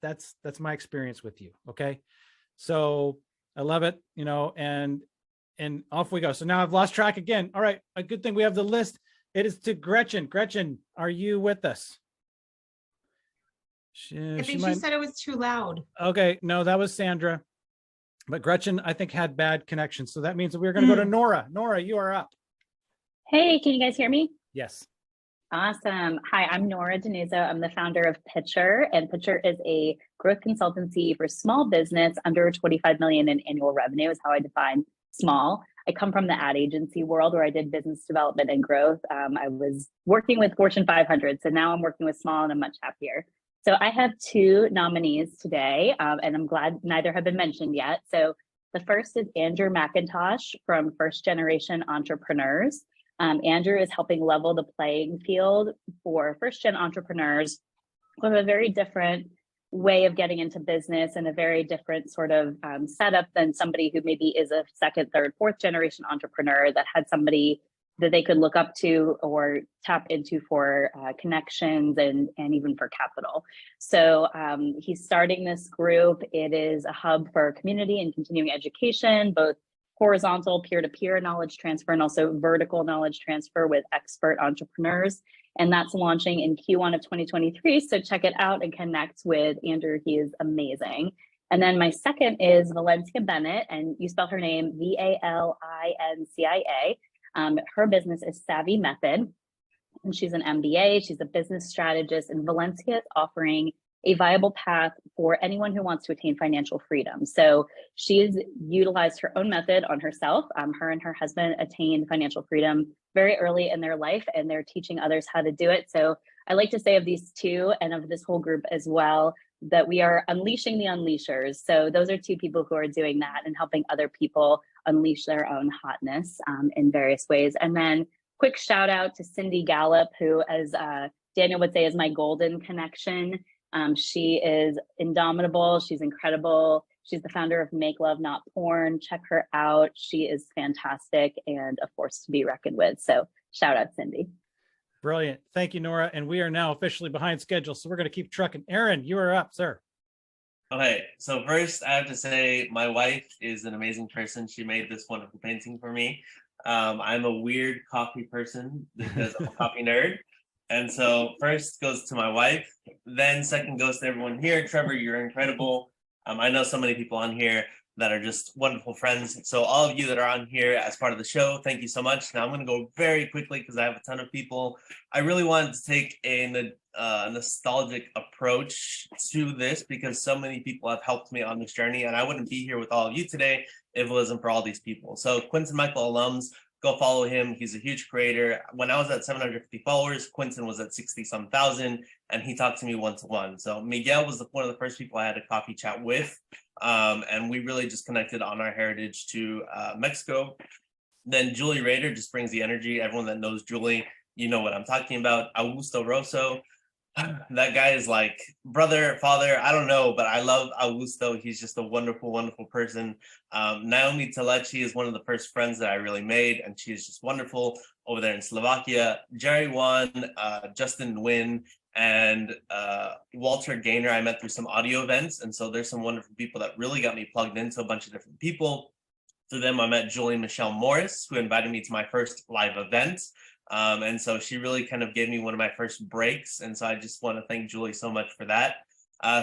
that's my experience with you. Okay. So I love it, and off we go. So now I've lost track again. All right. A good thing we have the list. It is to Gretchen. Gretchen, are you with us? I think she said it was too loud. Okay, no, that was Sandra. But Gretchen, I think, had bad connection. So that means that we're going to go to Nora. Nora, you are up. Hey, can you guys hear me? Yes. Awesome. Hi, I'm Nora Denuzzo. I'm the founder of Pitcher, and Pitcher is a growth consultancy for small business under 25 million in annual revenue is how I define small. I come from the ad agency world where I did business development and growth. I was working with Fortune 500, so now I'm working with small and I'm much happier. So I have 2 nominees today, and I'm glad neither have been mentioned yet. So the first is Andrew McIntosh from First Generation Entrepreneurs. Andrew is helping level the playing field for first-gen entrepreneurs with a very different way of getting into business and a very different sort of setup than somebody who maybe is a second, third, fourth generation entrepreneur that had somebody that they could look up to or tap into for connections and even for capital. So he's starting this group. It is a hub for community and continuing education, both horizontal peer-to-peer knowledge transfer and also vertical knowledge transfer with expert entrepreneurs. And that's launching in Q1 of 2023. So check it out and connect with Andrew. He is amazing. And then my second is Valencia Bennett, and you spell her name Valencia. Her business is Savvy Method, and she's an MBA. She's a business strategist, and Valencia is offering a viable path for anyone who wants to attain financial freedom. So she has utilized her own method on herself. Her and her husband attained financial freedom very early in their life, and they're teaching others how to do it. So I like to say of these two and of this whole group as well, that we are unleashing the unleashers. So those are two people who are doing that and helping other people unleash their own hotness in various ways. And then quick shout out to Cindy Gallup, who, as Daniel would say, is my golden connection. She is indomitable. She's incredible. She's the founder of Make Love Not Porn. Check her out. She is fantastic and a force to be reckoned with. So shout out, Cindy. Brilliant. Thank you, Nora. And we are now officially behind schedule, so we're going to keep trucking. Aaron, you are up, sir. Okay, so first I have to say my wife is an amazing person. She made this wonderful painting for me. I'm a weird coffee person because I'm a coffee nerd. And so first goes to my wife, then second goes to everyone here. Trevor, you're incredible. I know so many people on here that are just wonderful friends. So all of you that are on here as part of the show, thank you so much. Now I'm going to go very quickly because I have a ton of people. I really wanted to take a nostalgic approach to this because so many people have helped me on this journey, and I wouldn't be here with all of you today if it wasn't for all these people. So Quinton Michael alums, go follow him. He's a huge creator. When I was at 750 followers, Quinton was at 60-some thousand, and he talked to me one-to-one. So Miguel was one of the first people I had a coffee chat with, and we really just connected on our heritage to Mexico. Then Julie Rader just brings the energy. Everyone that knows Julie, you know what I'm talking about. Augusto Rosso, that guy is like brother, father, I don't know, but I love Augusto. He's just a wonderful, wonderful person. Naomi Telechi is one of the first friends that I really made, and she's just wonderful over there in Slovakia. Jerry Wan, Justin Nguyen, and Walter Gaynor I met through some audio events, and so there's some wonderful people that really got me plugged into a bunch of different people. Through them, I met Julie Michelle Morris, who invited me to my first live event. And so she really kind of gave me one of my first breaks. And so I just want to thank Julie so much for that.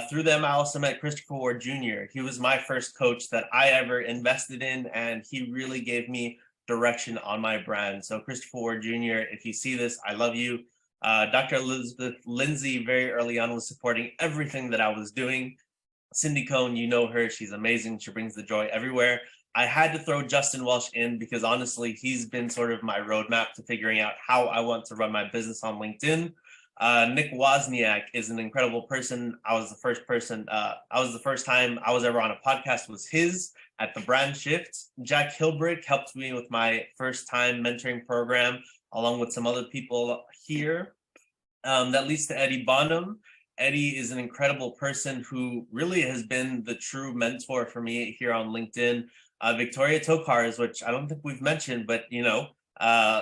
Through them, I also met Christopher Ward Jr. He was my first coach that I ever invested in, and he really gave me direction on my brand. So Christopher Ward Jr., if you see this, I love you. Dr. Elizabeth Lindsay very early on was supporting everything that I was doing. Cindy Cohn, you know her, she's amazing. She brings the joy everywhere. I had to throw Justin Welsh in because honestly, he's been sort of my roadmap to figuring out how I want to run my business on LinkedIn. Nick Wozniak is an incredible person. I was the first time I was ever on a podcast was his at the Brand Shift. Jack Hilbrick helped me with my first time mentoring program, along with some other people here. That leads to Eddie Bonham. Eddie is an incredible person who really has been the true mentor for me here on LinkedIn. Victoria Tokars, which I don't think we've mentioned, but you know,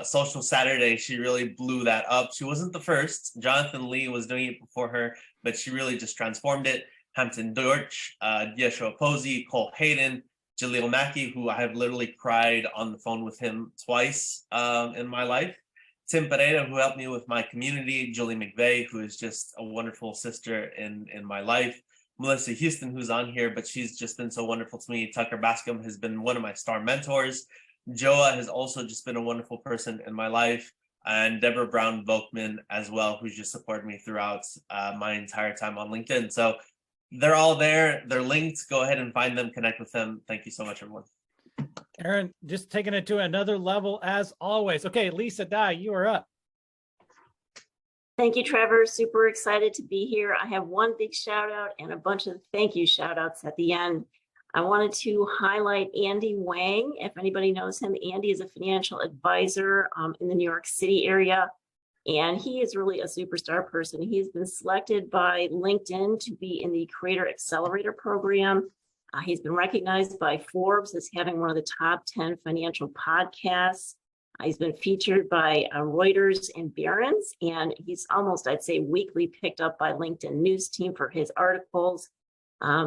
Social Saturday, she really blew that up. She wasn't the first. Jonathan Lee was doing it before her, but she really just transformed it. Hampton Dorch, Yeshua Posey, Cole Hayden, Jaleel Mackey, who I have literally cried on the phone with him twice in my life. Tim Pereira, who helped me with my community. Julie McVeigh, who is just a wonderful sister in my life. Melissa Houston, who's on here, but she's just been so wonderful to me. Tucker Bascom has been one of my star mentors. Joa has also just been a wonderful person in my life. And Deborah Brown Volkman as well, who's just supported me throughout my entire time on LinkedIn. So they're all there. They're linked. Go ahead and find them, connect with them. Thank you so much, everyone. Aaron, just taking it to another level as always. Okay, Lisa Dye, you are up. Thank you, Trevor. Super excited to be here. I have one big shout out and a bunch of thank you shout outs at the end. I wanted to highlight Andy Wang. If anybody knows him, Andy is a financial advisor in the New York City area, and he is really a superstar person. He's been selected by LinkedIn to be in the Creator Accelerator program. He's been recognized by Forbes as having one of the top 10 financial podcasts. He's been featured by Reuters and Barron's, and he's almost, I'd say, weekly picked up by LinkedIn News Team for his articles.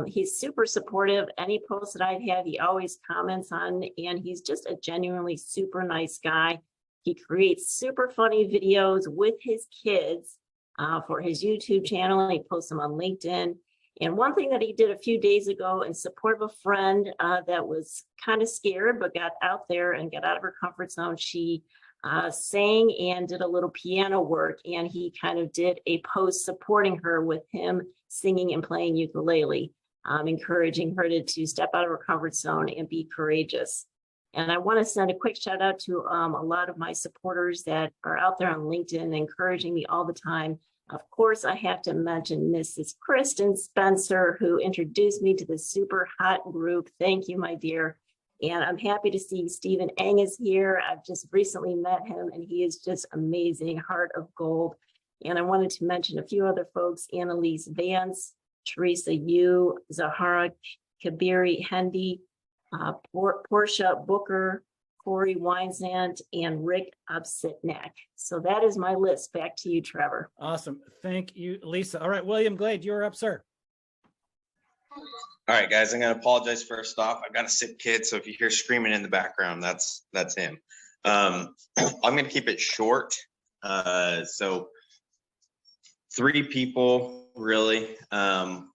He's super supportive. Any post that I have, he always comments on, and he's just a genuinely super nice guy. He creates super funny videos with his kids for his YouTube channel, and he posts them on LinkedIn. And one thing that he did a few days ago in support of a friend that was kind of scared, but got out there and got out of her comfort zone, she sang and did a little piano work, and he kind of did a post supporting her with him singing and playing ukulele, encouraging her to step out of her comfort zone and be courageous. And I want to send a quick shout out to a lot of my supporters that are out there on LinkedIn, encouraging me all the time. Of course, I have to mention Mrs. Kristen Spencer, who introduced me to the super hot group. Thank you, my dear. And I'm happy to see Stephen Eng is here. I've just recently met him, and he is just amazing, heart of gold. And I wanted to mention a few other folks: Annalise Vance, Teresa Yu, Zahara Kabiri Hendy, Portia Booker, Corey Weinzant, and Rick Upsitnak. So that is my list. Back to you, Trevor. Awesome. Thank you, Lisa. All right, William Glade, you're up, sir. All right, guys, I'm going to apologize first off. I've got a sick kid, so if you hear screaming in the background, that's him. I'm going to keep it short. So 3 people, really.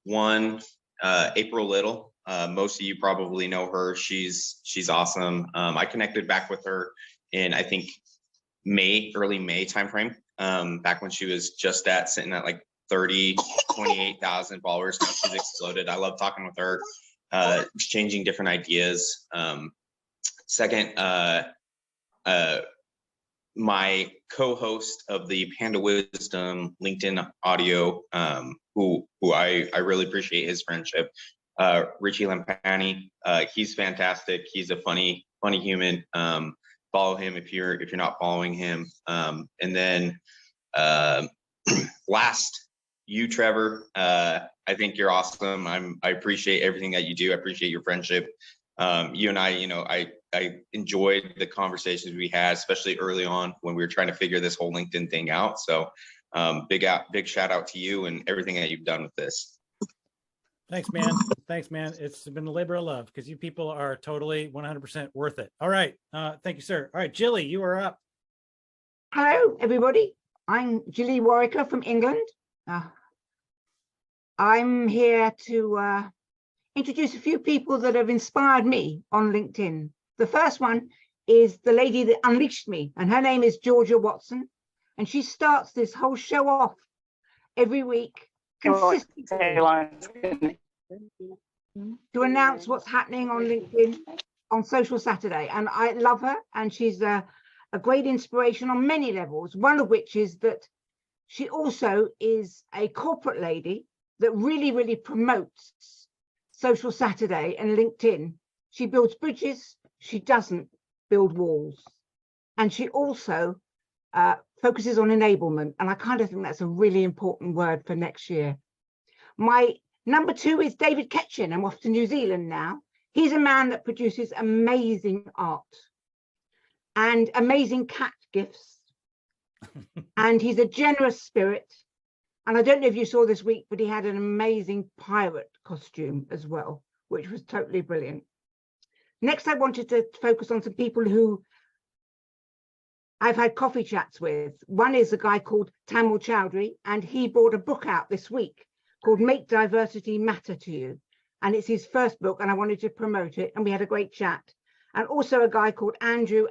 One, April Little. Most of you probably know her. She's awesome. I connected back with her in, I think, early May timeframe, back when she was just sitting at like 28,000 followers. Now she's exploded. I love talking with her, exchanging different ideas. Second, my co-host of the Panda Wisdom LinkedIn audio, who I really appreciate his friendship, Richie Lampani. He's fantastic. He's a funny human. Follow him if you're not following him. And then last, you, Trevor. I think you're awesome. I appreciate everything that you do. I appreciate your friendship. You and I enjoyed the conversations we had, especially early on when we were trying to figure this whole LinkedIn thing out. So big shout out to you and everything that you've done with this. Thanks, man. Thanks, man. It's been a labor of love because you people are totally 100% worth it. All right. Thank you, sir. All right, Jilly, you are up. Hello, everybody. I'm Jilly Warwicker from England. I'm here to introduce a few people that have inspired me on LinkedIn. The first one is the lady that unleashed me, and her name is Georgia Watson. And she starts this whole show off every week consistently to announce what's happening on LinkedIn on Social Saturday. And I love her, and she's a great inspiration on many levels, one of which is that she also is a corporate lady that really promotes Social Saturday and LinkedIn. She builds bridges, she doesn't build walls. And she also focuses on enablement. And I kind of think that's a really important word for next year. My number 2 is David Ketchin. I'm off to New Zealand now. He's a man that produces amazing art and amazing cat gifts. And he's a generous spirit. And I don't know if you saw this week, but he had an amazing pirate costume as well, which was totally brilliant. Next, I wanted to focus on some people who I've had coffee chats with. One is a guy called Tamal Chowdhury, and he brought a book out this week called Make Diversity Matter to You. And it's his first book, and I wanted to promote it, and we had a great chat. And also a guy called Andrew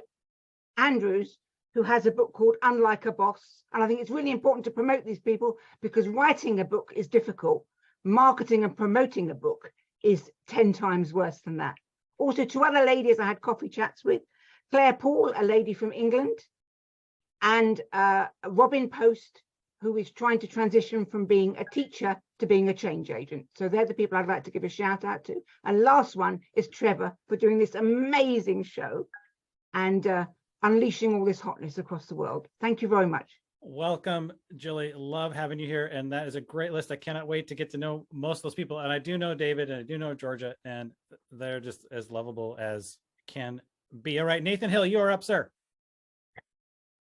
Andrews, who has a book called Unlike a Boss. And I think it's really important to promote these people because writing a book is difficult. Marketing and promoting a book is 10 times worse than that. Also, 2 other ladies I had coffee chats with, Claire Paul, a lady from England, and Robin Post, who is trying to transition from being a teacher to being a change agent. So they're the people I'd like to give a shout out to. And last one is Trevor for doing this amazing show and unleashing all this hotness across the world. Thank you very much. Welcome, Jilly. Love having you here. And that is a great list. I cannot wait to get to know most of those people. And I do know David and I do know Georgia, and they're just as lovable as can be. All right, Nathan Hill, you are up, sir.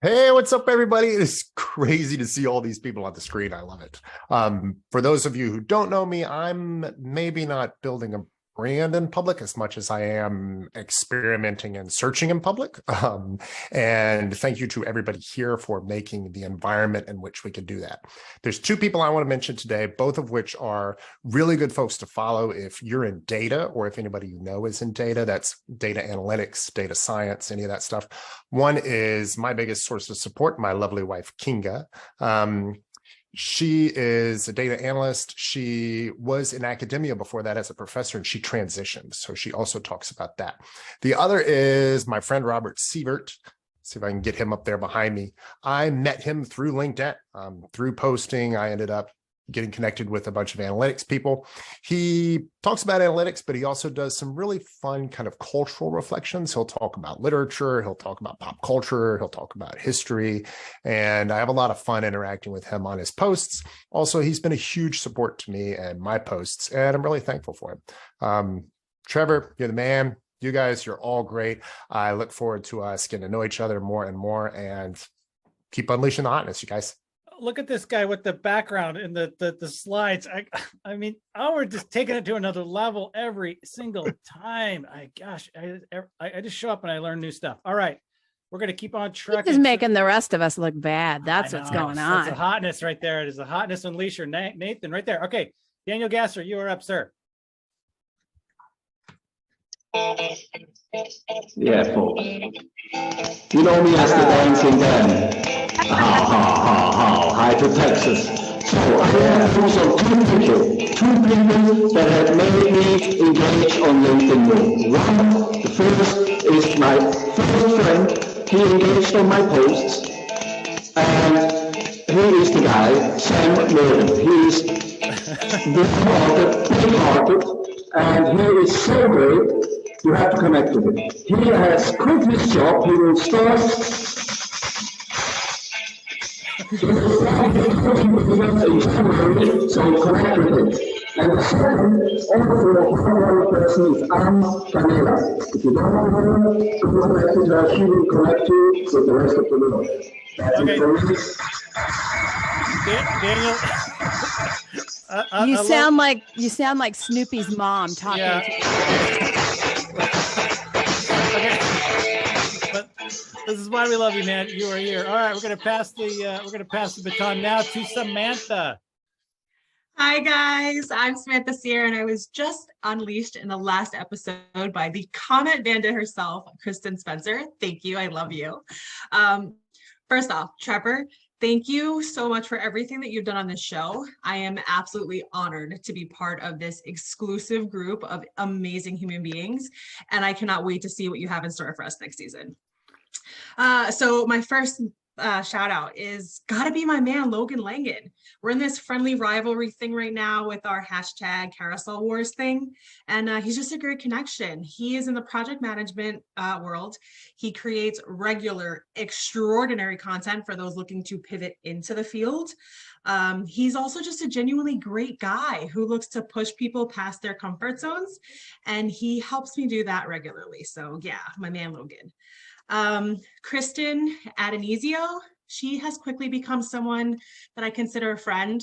Hey, what's up, everybody? It's crazy to see all these people on the screen. I love it. For those of you who don't know me, I'm maybe not building a brand in public as much as I am experimenting and searching in public. And thank you to everybody here for making the environment in which we can do that. There's two people I want to mention today, both of which are really good folks to follow if you're in data or if anybody you know is in data. That's data analytics, data science, any of that stuff. One is my biggest source of support, my lovely wife, Kinga. She is a data analyst. She was in academia before that as a professor, and she transitioned. So she also talks about that. The other is my friend, Robert Sievert. See if I can get him up there behind me. I met him through LinkedIn, through posting. I ended up getting connected with a bunch of analytics people. He talks about analytics, but he also does some really fun kind of cultural reflections. He'll talk about literature, he'll talk about pop culture, he'll talk about history, and I have a lot of fun interacting with him on his posts. Also, he's been a huge support to me and my posts, and I'm really thankful for him. Trevor, you're the man. You guys, you're all great. I look forward to us getting to know each other more and more, and keep unleashing the hotness, you guys. Look at this guy with the background and the slides. I mean, we're just taking it to another level every single time. I just show up and I learn new stuff. All right, we're gonna keep on trucking. He's making the rest of us look bad. That's what's going on. That's a hotness right there. It is a hotness unleasher, Nathan, right there. Okay, Daniel Gasser, you are up, sir. Yeah, folks. You know me as the dancing Dan. Hi to Texas. So I have also two people that have made me engage on LinkedIn more. One, the first is my first friend. He engaged on my posts. And he is the guy, Sam Morgan. He's big-hearted, and he is so great. You have to connect with him. He has quit his job. He will start. So connect with him. And the second, also person is Camila. If you don't know her, go connect with her. She will connect you with the rest of the world. That's it for me. Daniel. You sound like Snoopy's mom talking to you. Okay, but this is why we love you, man. You are here. All right, we're gonna pass the baton now to Samantha. Hi guys, I'm Samantha Sear, and I was just unleashed in the last episode by the comment bandit herself, Kristen Spencer. Thank you, I love you. First off, Trevor, thank you so much for everything that you've done on this show. I am absolutely honored to be part of this exclusive group of amazing human beings, and I cannot wait to see what you have in store for us next season. So my first shout out is gotta be my man, Logan Langan. We're in this friendly rivalry thing right now with our hashtag Carousel Wars thing. And he's just a great connection. He is in the project management world. He creates regular, extraordinary content for those looking to pivot into the field. He's also just a genuinely great guy who looks to push people past their comfort zones. And he helps me do that regularly. So yeah, my man, Logan. Kristen Adonisio, she has quickly become someone that I consider a friend.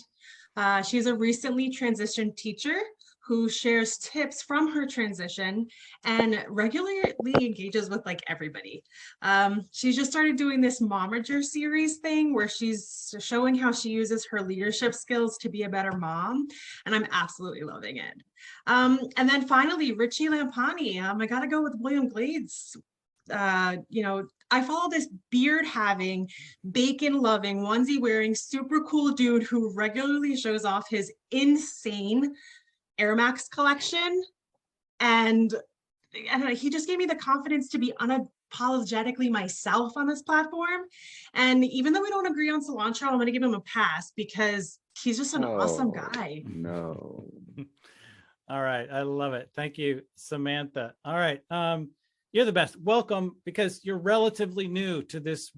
She's a recently transitioned teacher who shares tips from her transition and regularly engages with like everybody. She's just started doing this Momager series thing where she's showing how she uses her leadership skills to be a better mom, and I'm absolutely loving it. And then finally, Richie Lampani. I gotta go with William Glades. I follow this beard having, bacon loving, onesie wearing, super cool dude who regularly shows off his insane Air Max collection. And I don't know, he just gave me the confidence to be unapologetically myself on this platform. And even though we don't agree on cilantro, I'm going to give him a pass because he's just an awesome guy. No. All right. I love it. Thank you, Samantha. All right. You're the best. Welcome, because you're relatively new to this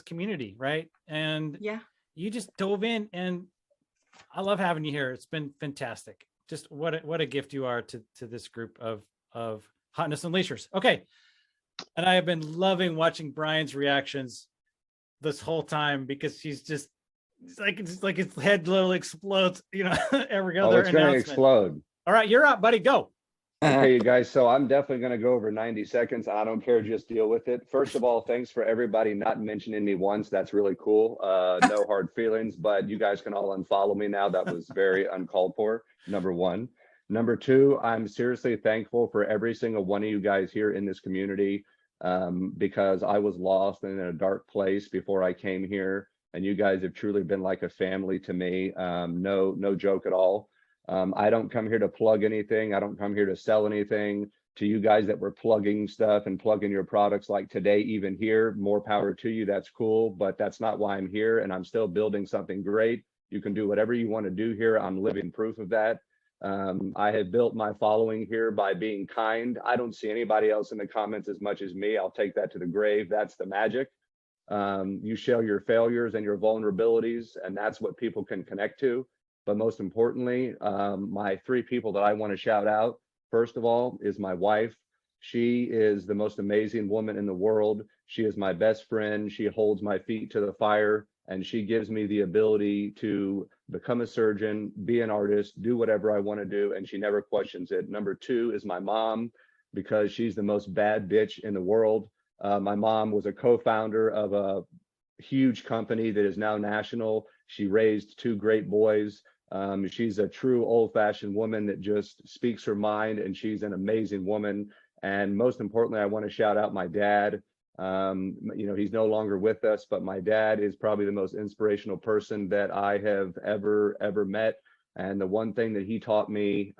community, right? And yeah, you just dove in, and I love having you here. It's been fantastic. Just what a gift you are to this group of Hotness Unleashers. Okay. And I have been loving watching Brian's reactions this whole time because she's just it's like his head literally explodes, every Oh, other it's going to announcement. explode. All right, you're up, buddy. Go. Okay, you guys. So I'm definitely going to go over 90 seconds. I don't care. Just deal with it. First of all, thanks for everybody not mentioning me once. That's really cool. No hard feelings, but you guys can all unfollow me now. That was very uncalled for. Number one. Number two, I'm seriously thankful for every single one of you guys here in this community, because I was lost and in a dark place before I came here. And you guys have truly been like a family to me. No joke at all. I don't come here to plug anything. I don't come here to sell anything. To you guys that were plugging stuff and plugging your products like today, even here, more power to you. That's cool, but that's not why I'm here. And I'm still building something great. You can do whatever you want to do here. I'm living proof of that. I have built my following here by being kind. I don't see anybody else in the comments as much as me. I'll take that to the grave. That's the magic. You share your failures and your vulnerabilities, and that's what people can connect to. But most importantly, my three people that I want to shout out, first of all, is my wife. She is the most amazing woman in the world. She is my best friend. She holds my feet to the fire, and she gives me the ability to become a surgeon, be an artist, do whatever I want to do, and she never questions it. Number two is my mom, because she's the most bad bitch in the world. My mom was a co-founder of a huge company that is now national. She raised two great boys. She's a true old-fashioned woman that just speaks her mind, and she's an amazing woman. And most importantly, I want to shout out my dad. He's no longer with us, but my dad is probably the most inspirational person that I have ever met. And the one thing that he taught me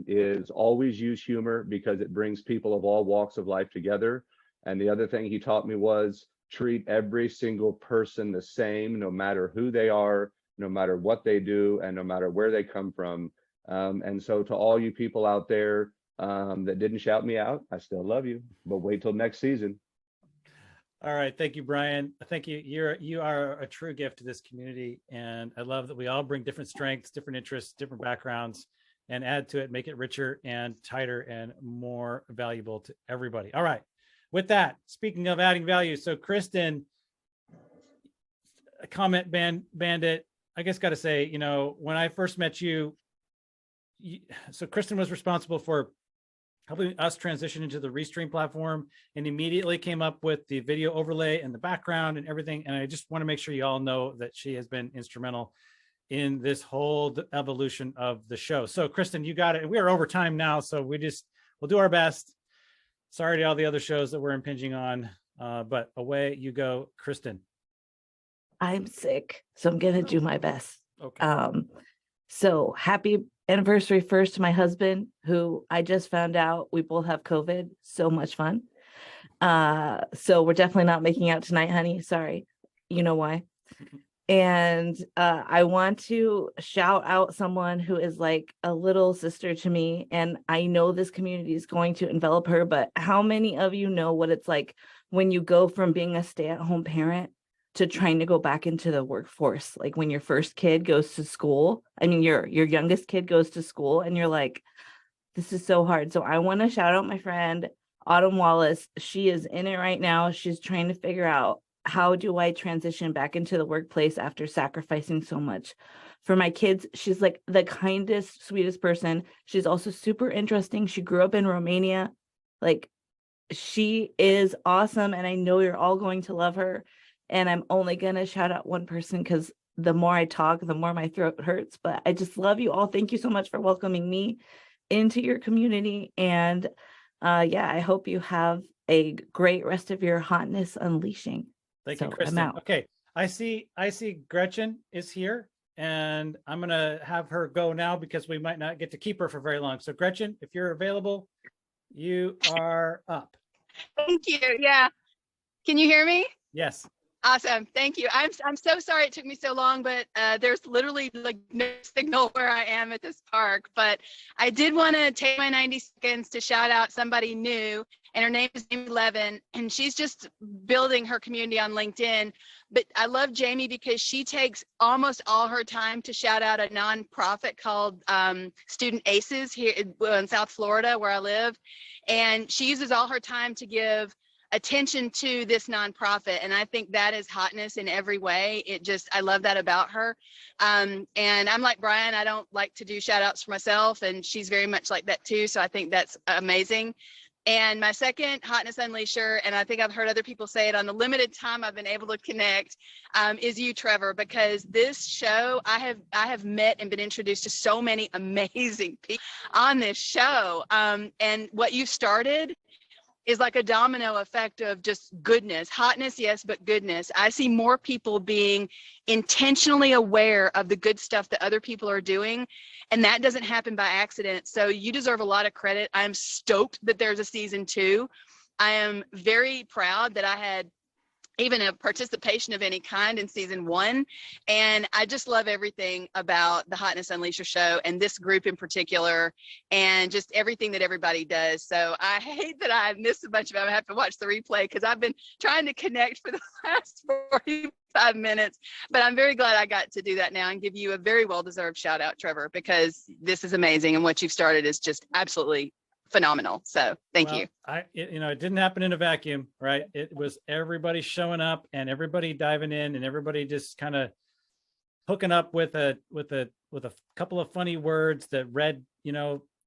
is always use humor, because it brings people of all walks of life together. And the other thing he taught me was treat every single person the same, no matter who they are, no matter what they do, and no matter where they come from. And so to all you people out there that didn't shout me out, I still love you, but wait till next season. All right. Thank you, Brian. Thank you. You are a true gift to this community. And I love that we all bring different strengths, different interests, different backgrounds, and add to it, make it richer and tighter and more valuable to everybody. All right. With that, speaking of adding value, so Kristen, a comment bandit, I guess got to say, when I first met you, so Kristen was responsible for helping us transition into the Restream platform, and immediately came up with the video overlay and the background and everything. And I just want to make sure you all know that she has been instrumental in this whole evolution of the show. So Kristen, you got it. We are over time now, so we'll do our best. Sorry to all the other shows that we're impinging on, but away you go, Kristen. I'm sick, so I'm gonna do my best. Okay. So happy anniversary first to my husband, who I just found out we both have COVID. So much fun. So we're definitely not making out tonight, honey. Sorry. You know why. And I want to shout out someone who is like a little sister to me. And I know this community is going to envelop her, but how many of you know what it's like when you go from being a stay-at-home parent to trying to go back into the workforce? Like when your first kid goes to school, your youngest kid goes to school, and you're like, this is so hard. So I want to shout out my friend, Autumn Wallace. She is in it right now. She's trying to figure out, how do I transition back into the workplace after sacrificing so much for my kids? She's like the kindest, sweetest person. She's also super interesting. She grew up in Romania. Like, she is awesome. And I know you're all going to love her. And I'm only going to shout out one person, because the more I talk, the more my throat hurts. But I just love you all. Thank you so much for welcoming me into your community. And I hope you have a great rest of your Hotness Unleashing. Thank you, Kristen. Okay, I see Gretchen is here, and I'm gonna have her go now because we might not get to keep her for very long. So Gretchen, if you're available, you are up. Thank you. Yeah. Can you hear me? Yes. Awesome. Thank you. I'm so sorry it took me so long, but there's literally like no signal where I am at this park. But I did want to take my 90 seconds to shout out somebody new, and her name is Amy Levin, and she's just building her community on LinkedIn. But I love Jamie because she takes almost all her time to shout out a nonprofit called Student Aces here in South Florida, where I live. And she uses all her time to give attention to this nonprofit. And I think that is hotness in every way. I love that about her. And I'm like Brian, I don't like to do shout outs for myself, and she's very much like that too. So I think that's amazing. And my second Hotness Unleasher, and I think I've heard other people say it on the limited time I've been able to connect, is you, Trevor, because this show, I have met and been introduced to so many amazing people on this show. And what you've started is like a domino effect of just goodness, hotness, yes, but goodness. I see more people being intentionally aware of the good stuff that other people are doing, and that doesn't happen by accident. So you deserve a lot of credit. I'm stoked that there's a season 2. I am very proud that I had even a participation of any kind in season 1. And I just love everything about the Hotness Unleasher show and this group in particular, and just everything that everybody does. So I hate that I missed a bunch of it. I have to watch the replay because I've been trying to connect for the last 45 minutes, but I'm very glad I got to do that now and give you a very well-deserved shout out, Trevor, because this is amazing. And what you've started is just absolutely phenomenal. So thank you. It didn't happen in a vacuum, right? It was everybody showing up and everybody diving in and everybody just kind of hooking up with a couple of funny words that Red,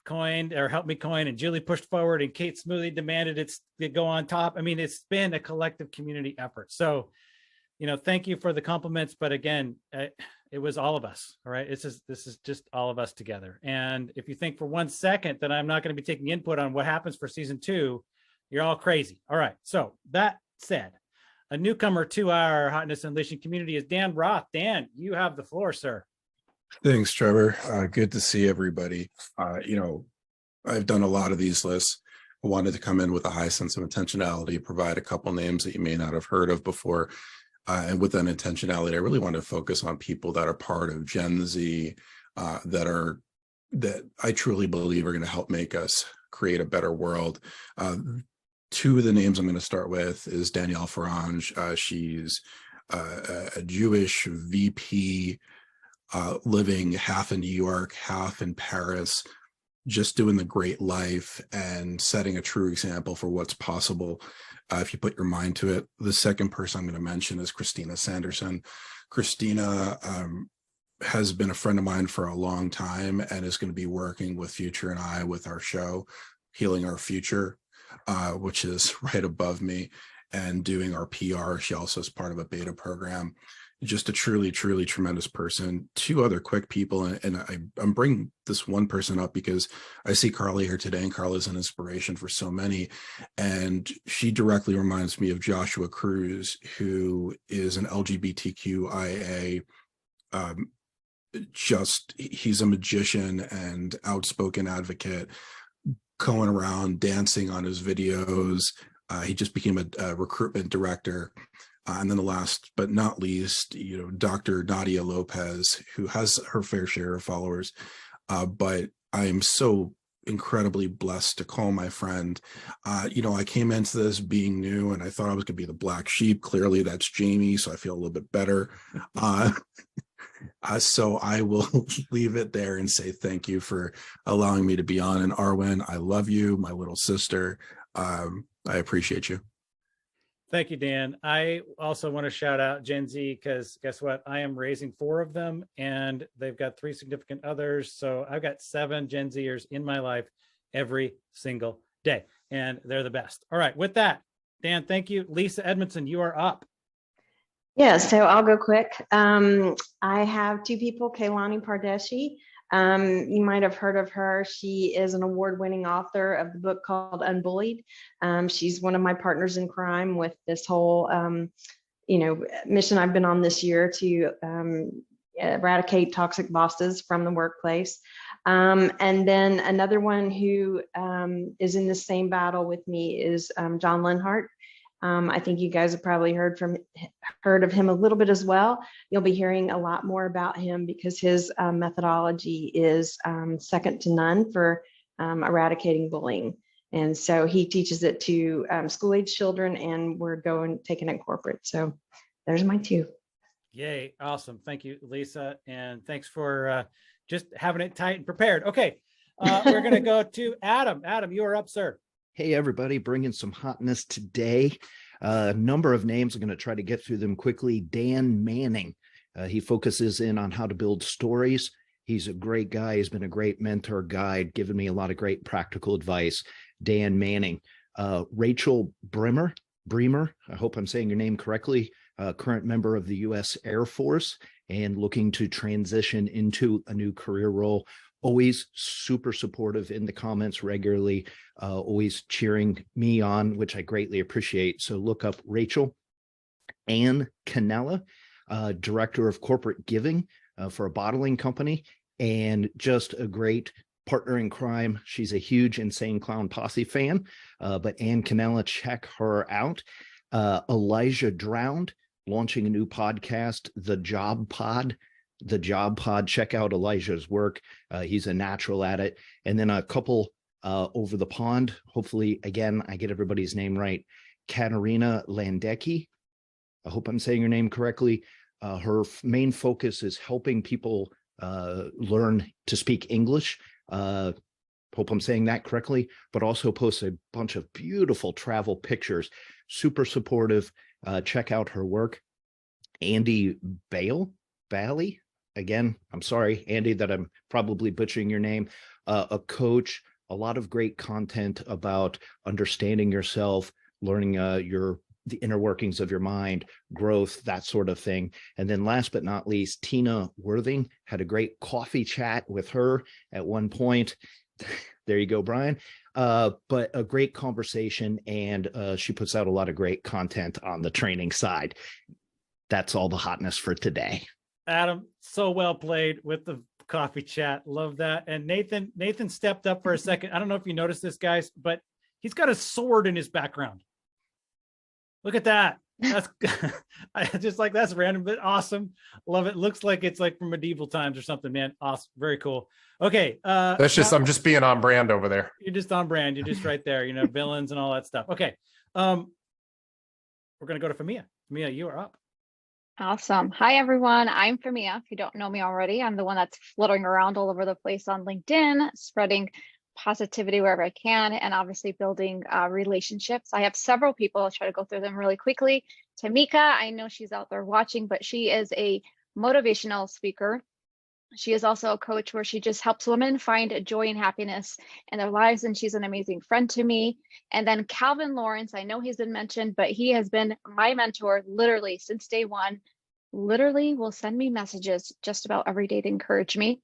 coined or helped me coin, and Julie pushed forward, and Kate Smoothie demanded it go on top. I mean, it's been a collective community effort. So, thank you for the compliments, but again, it was all of us. All right. This is just all of us together. And if you think for 1 second that I'm not going to be taking input on what happens for season 2, you're all crazy. All right. So that said, a newcomer to our Hotness Unleashing community is Dan Roth. Dan, you have the floor, sir. Thanks, Trevor. Good to see everybody. I've done a lot of these lists. I wanted to come in with a high sense of intentionality, provide a couple names that you may not have heard of before. And with that intentionality, I really want to focus on people that are part of Gen Z, that I truly believe are going to help make us create a better world. 2 of the names I'm going to start with is Danielle Farange. She's a Jewish VP, living half in New York, half in Paris, just doing the great life and setting a true example for what's possible if you put your mind to it. The second person I'm going to mention is Christina Sanderson. Christina has been a friend of mine for a long time and is going to be working with Future and I with our show, Healing Our Future, which is right above me, and doing our PR. She also is part of a beta program. Just a truly, truly tremendous person. 2 other quick people, and I'm bringing this one person up because I see Carly here today, and Carly is an inspiration for so many. And she directly reminds me of Joshua Cruz, who is an LGBTQIA. He's a magician and outspoken advocate, going around dancing on his videos. He just became a recruitment director. And then the last but not least, Dr. Nadia Lopez, who has her fair share of followers. But I am so incredibly blessed to call my friend. I came into this being new and I thought I was going to be the black sheep. Clearly that's Jamie, so I feel a little bit better. So I will leave it there and say thank you for allowing me to be on. And Arwen, I love you, my little sister. I appreciate you. Thank you, Dan. I also want to shout out Gen Z because guess what? I am raising 4 of them and they've got 3 significant others. So I've got 7 Gen Zers in my life every single day, and they're the best. All right. With that, Dan, thank you. Lisa Edmondson, you are up. Yeah, so I'll go quick. I have 2 people, Kaylani Pardeshi. You might have heard of her. She is an award-winning author of the book called Unbullied. She's one of my partners in crime with this whole, mission I've been on this year to eradicate toxic bosses from the workplace. And then another one who is in the same battle with me is John Lenhart. I think you guys have probably heard of him a little bit as well. You'll be hearing a lot more about him because his methodology is second to none for eradicating bullying. And so he teaches it to school-age children, and we're taking it corporate. So there's my 2. Yay. Awesome. Thank you, Lisa. And thanks for just having it tight and prepared. Okay. We're going to go to Adam. Adam, you are up, sir. Hey, everybody, bringing some hotness today. A number of names. I'm going to try to get through them quickly. Dan Manning. He focuses in on how to build stories. He's a great guy. He's been a great mentor, guide, given me a lot of great practical advice. Dan Manning. Rachel Bremer. I hope I'm saying your name correctly. Current member of the U.S. Air Force and looking to transition into a new career role. Always super supportive in the comments regularly, always cheering me on, which I greatly appreciate. So look up Rachel. Ann Canella, Director of Corporate Giving for a bottling company, and just a great partner in crime. She's a huge Insane Clown Posse fan, but Ann Canella, check her out. Elijah Drowned, launching a new podcast, The Job Pod. Check out Elijah's work. He's a natural at it. And then a couple over the pond. Hopefully, again, I get everybody's name right. Katarina Landecki. I hope I'm saying your name correctly. Her main focus is helping people learn to speak English. Hope I'm saying that correctly, but also posts a bunch of beautiful travel pictures. Super supportive. Check out her work. Andy Bailey. Again, I'm sorry, Andy, that I'm probably butchering your name. A coach, a lot of great content about understanding yourself, learning the inner workings of your mind, growth, that sort of thing. And then last but not least, Tina Worthing. Had a great coffee chat with her at one point. There you go, Brian. But a great conversation, and she puts out a lot of great content on the training side. That's all the hotness for today. Adam, so well played with the coffee chat. Love that. And Nathan stepped up for a second. I don't know if you noticed this, guys, but he's got a sword in his background. Look at that. That's I just like, that's random, but awesome. Love it. Looks like it's like from medieval times or something, man. Awesome. Very cool. Okay. That's just, I'm just being on brand over there. You're just on brand. You're just right there, villains and all that stuff. Okay. We're going to go to Famia. Famia, you are up. Awesome. Hi, everyone. I'm Famia. If you don't know me already, I'm the one that's fluttering around all over the place on LinkedIn, spreading positivity wherever I can, and obviously building relationships. I have several people. I'll try to go through them really quickly. Tamika, I know she's out there watching, but she is a motivational speaker. She is also a coach where she just helps women find joy and happiness in their lives, and she's an amazing friend to me. And then Calvin Lawrence, I know he's been mentioned, but he has been my mentor literally since day one. Literally will send me messages just about every day to encourage me.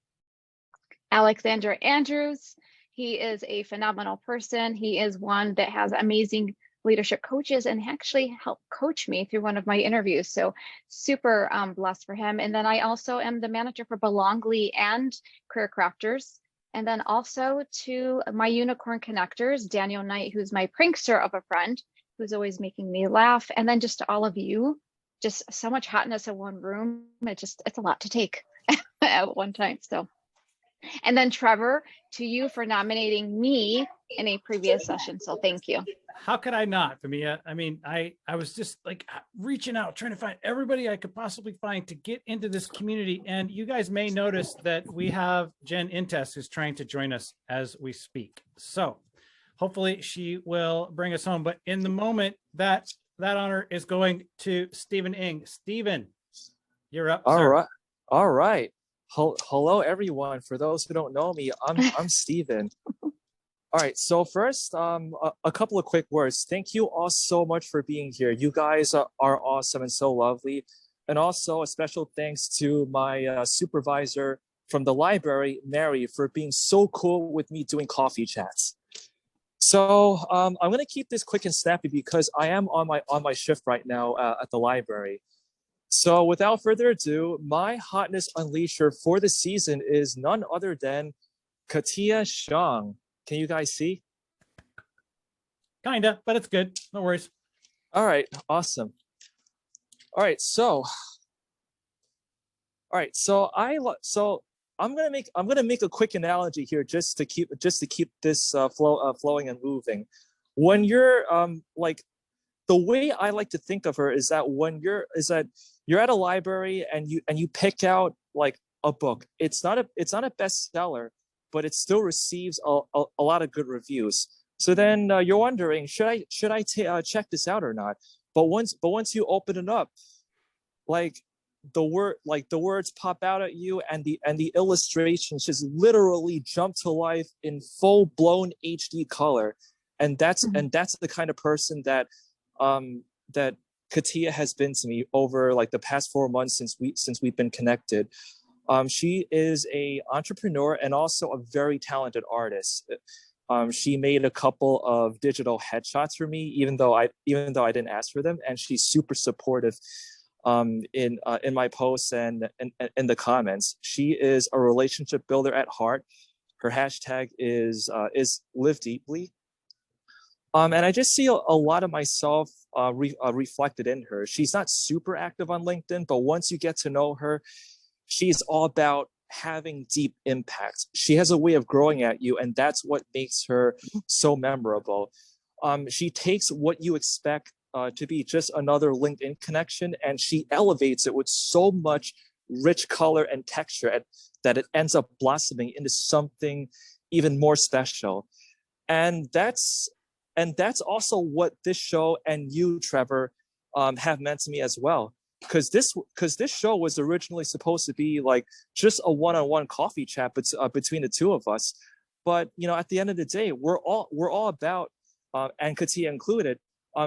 Alexander Andrews, he is a phenomenal person. He is one that has amazing leadership coaches and actually helped coach me through one of my interviews. So super blessed for him. And then I also am the manager for Belongly and Career Crafters. And then also to my unicorn connectors, Daniel Knight, who's my prankster of a friend, who's always making me laugh. And then just to all of you, just so much hotness in one room. It's a lot to take at one time. So, and then Trevor, to you for nominating me in a previous session. So thank you. How could I not, Famia? I mean, I was just like reaching out, trying to find everybody I could possibly find to get into this community. And you guys may notice that we have Jen Intes who's trying to join us as we speak. So hopefully she will bring us home. But in the moment, that honor is going to Stephen Ng. Stephen, you're up. All sir. right. All right. Hello, everyone. For those who don't know me, I'm Stephen. All right. So first, a couple of quick words. Thank you all so much for being here. You guys are awesome and so lovely. And also a special thanks to my supervisor from the library, Mary, for being so cool with me doing coffee chats. So I'm going to keep this quick and snappy because I am on my shift right now at the library. So without further ado, my Hotness Unleasher for the season is none other than Katia Shang. Can you guys see? Kinda, but it's good. No worries. All right, awesome. All right, so I'm gonna make a quick analogy here just to keep this flowing and moving. When you're like, the way I like to think of her is that you're at a library and you pick out like a book. It's not a bestseller, but it still receives a lot of good reviews. So then you're wondering, should I check this out or not? But once you open it up, like the words pop out at you, and the illustrations just literally jump to life in full blown HD color, and that's the kind of person that that Katia has been to me over like the past 4 months since we've been connected. She is a entrepreneur and also a very talented artist. She made a couple of digital headshots for me, even though I didn't ask for them, and she's super supportive in my posts and in the comments. She is a relationship builder at heart. Her hashtag is live deeply. And I just see a lot of myself reflected in her. She's not super active on LinkedIn, but once you get to know her, she's all about having deep impact. She has a way of growing at you, and that's what makes her so memorable. She takes what you expect to be just another LinkedIn connection, and she elevates it with so much rich color and texture that it ends up blossoming into something even more special. And that's also what this show and you, Trevor, have meant to me as well. Because this show was originally supposed to be like just a one-on-one coffee chat between the two of us, but at the end of the day, we're all about, and Katia included,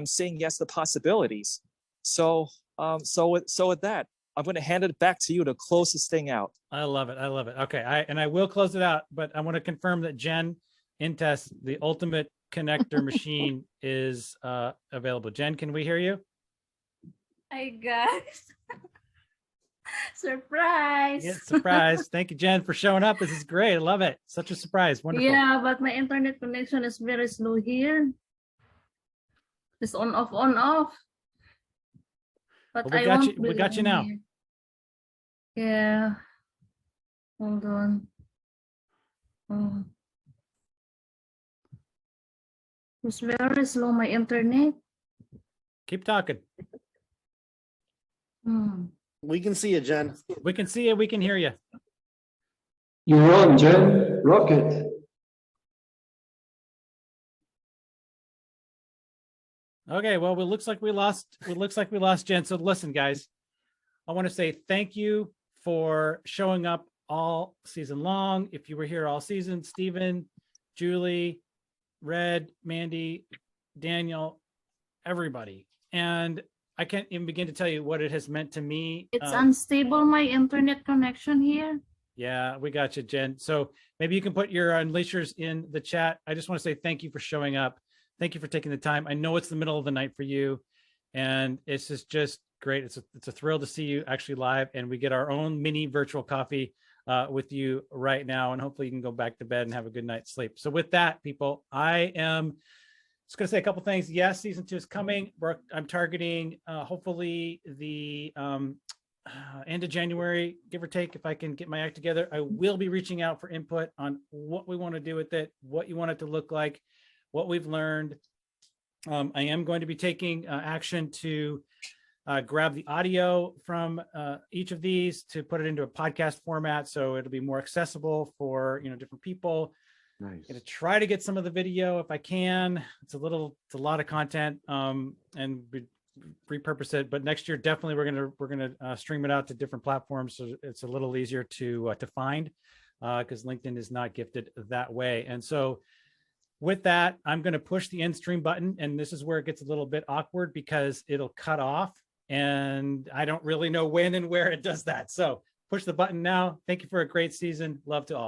saying yes to possibilities. So with that, I'm going to hand it back to you to close this thing out. I love it. Okay, I will close it out, but I want to confirm that Jen Intes, the ultimate connector machine, is available. Jen, can we hear you? Hi guys. Surprise. Yeah, surprise. Thank you, Jen, for showing up. This is great. I love it. Such a surprise. Wonderful. Yeah, but my internet connection is very slow here. It's on off, on off. But well, we got you now. Yeah. Hold on. Oh. It's very slow, my internet. Keep talking. We can see you, Jen. We can see you. We can hear you. You're on, Jen. Rocket. Okay, well, it looks like we lost Jen. So listen, guys, I want to say thank you for showing up all season long. If you were here all season, Stephen, Julie, Red, Mandy, Daniel, everybody. And I can't even begin to tell you what it has meant to me. It's unstable, my internet connection here. Yeah, we got you, Jen. So maybe you can put your Unleashers in the chat. I just want to say thank you for showing up. Thank you for taking the time. I know it's the middle of the night for you, and it's just great. It's a thrill to see you actually live, and we get our own mini virtual coffee with you right now, and hopefully you can go back to bed and have a good night's sleep. So with that, people, I am just going to say a couple things. Yes, season 2 is coming. I'm targeting hopefully the end of January, give or take, if I can get my act together. I will be reaching out for input on what we want to do with it, what you want it to look like, what we've learned. I am going to be taking action to grab the audio from each of these to put it into a podcast format, so it'll be more accessible for different people. Nice. I'm going to try to get some of the video if I can. It's a lot of content, and repurpose it. But next year, definitely we're gonna stream it out to different platforms, so it's a little easier to find, because LinkedIn is not gifted that way. And so with that, I'm going to push the end stream button, and this is where it gets a little bit awkward because it'll cut off, and I don't really know when and where it does that. So push the button now. Thank you for a great season. Love to all.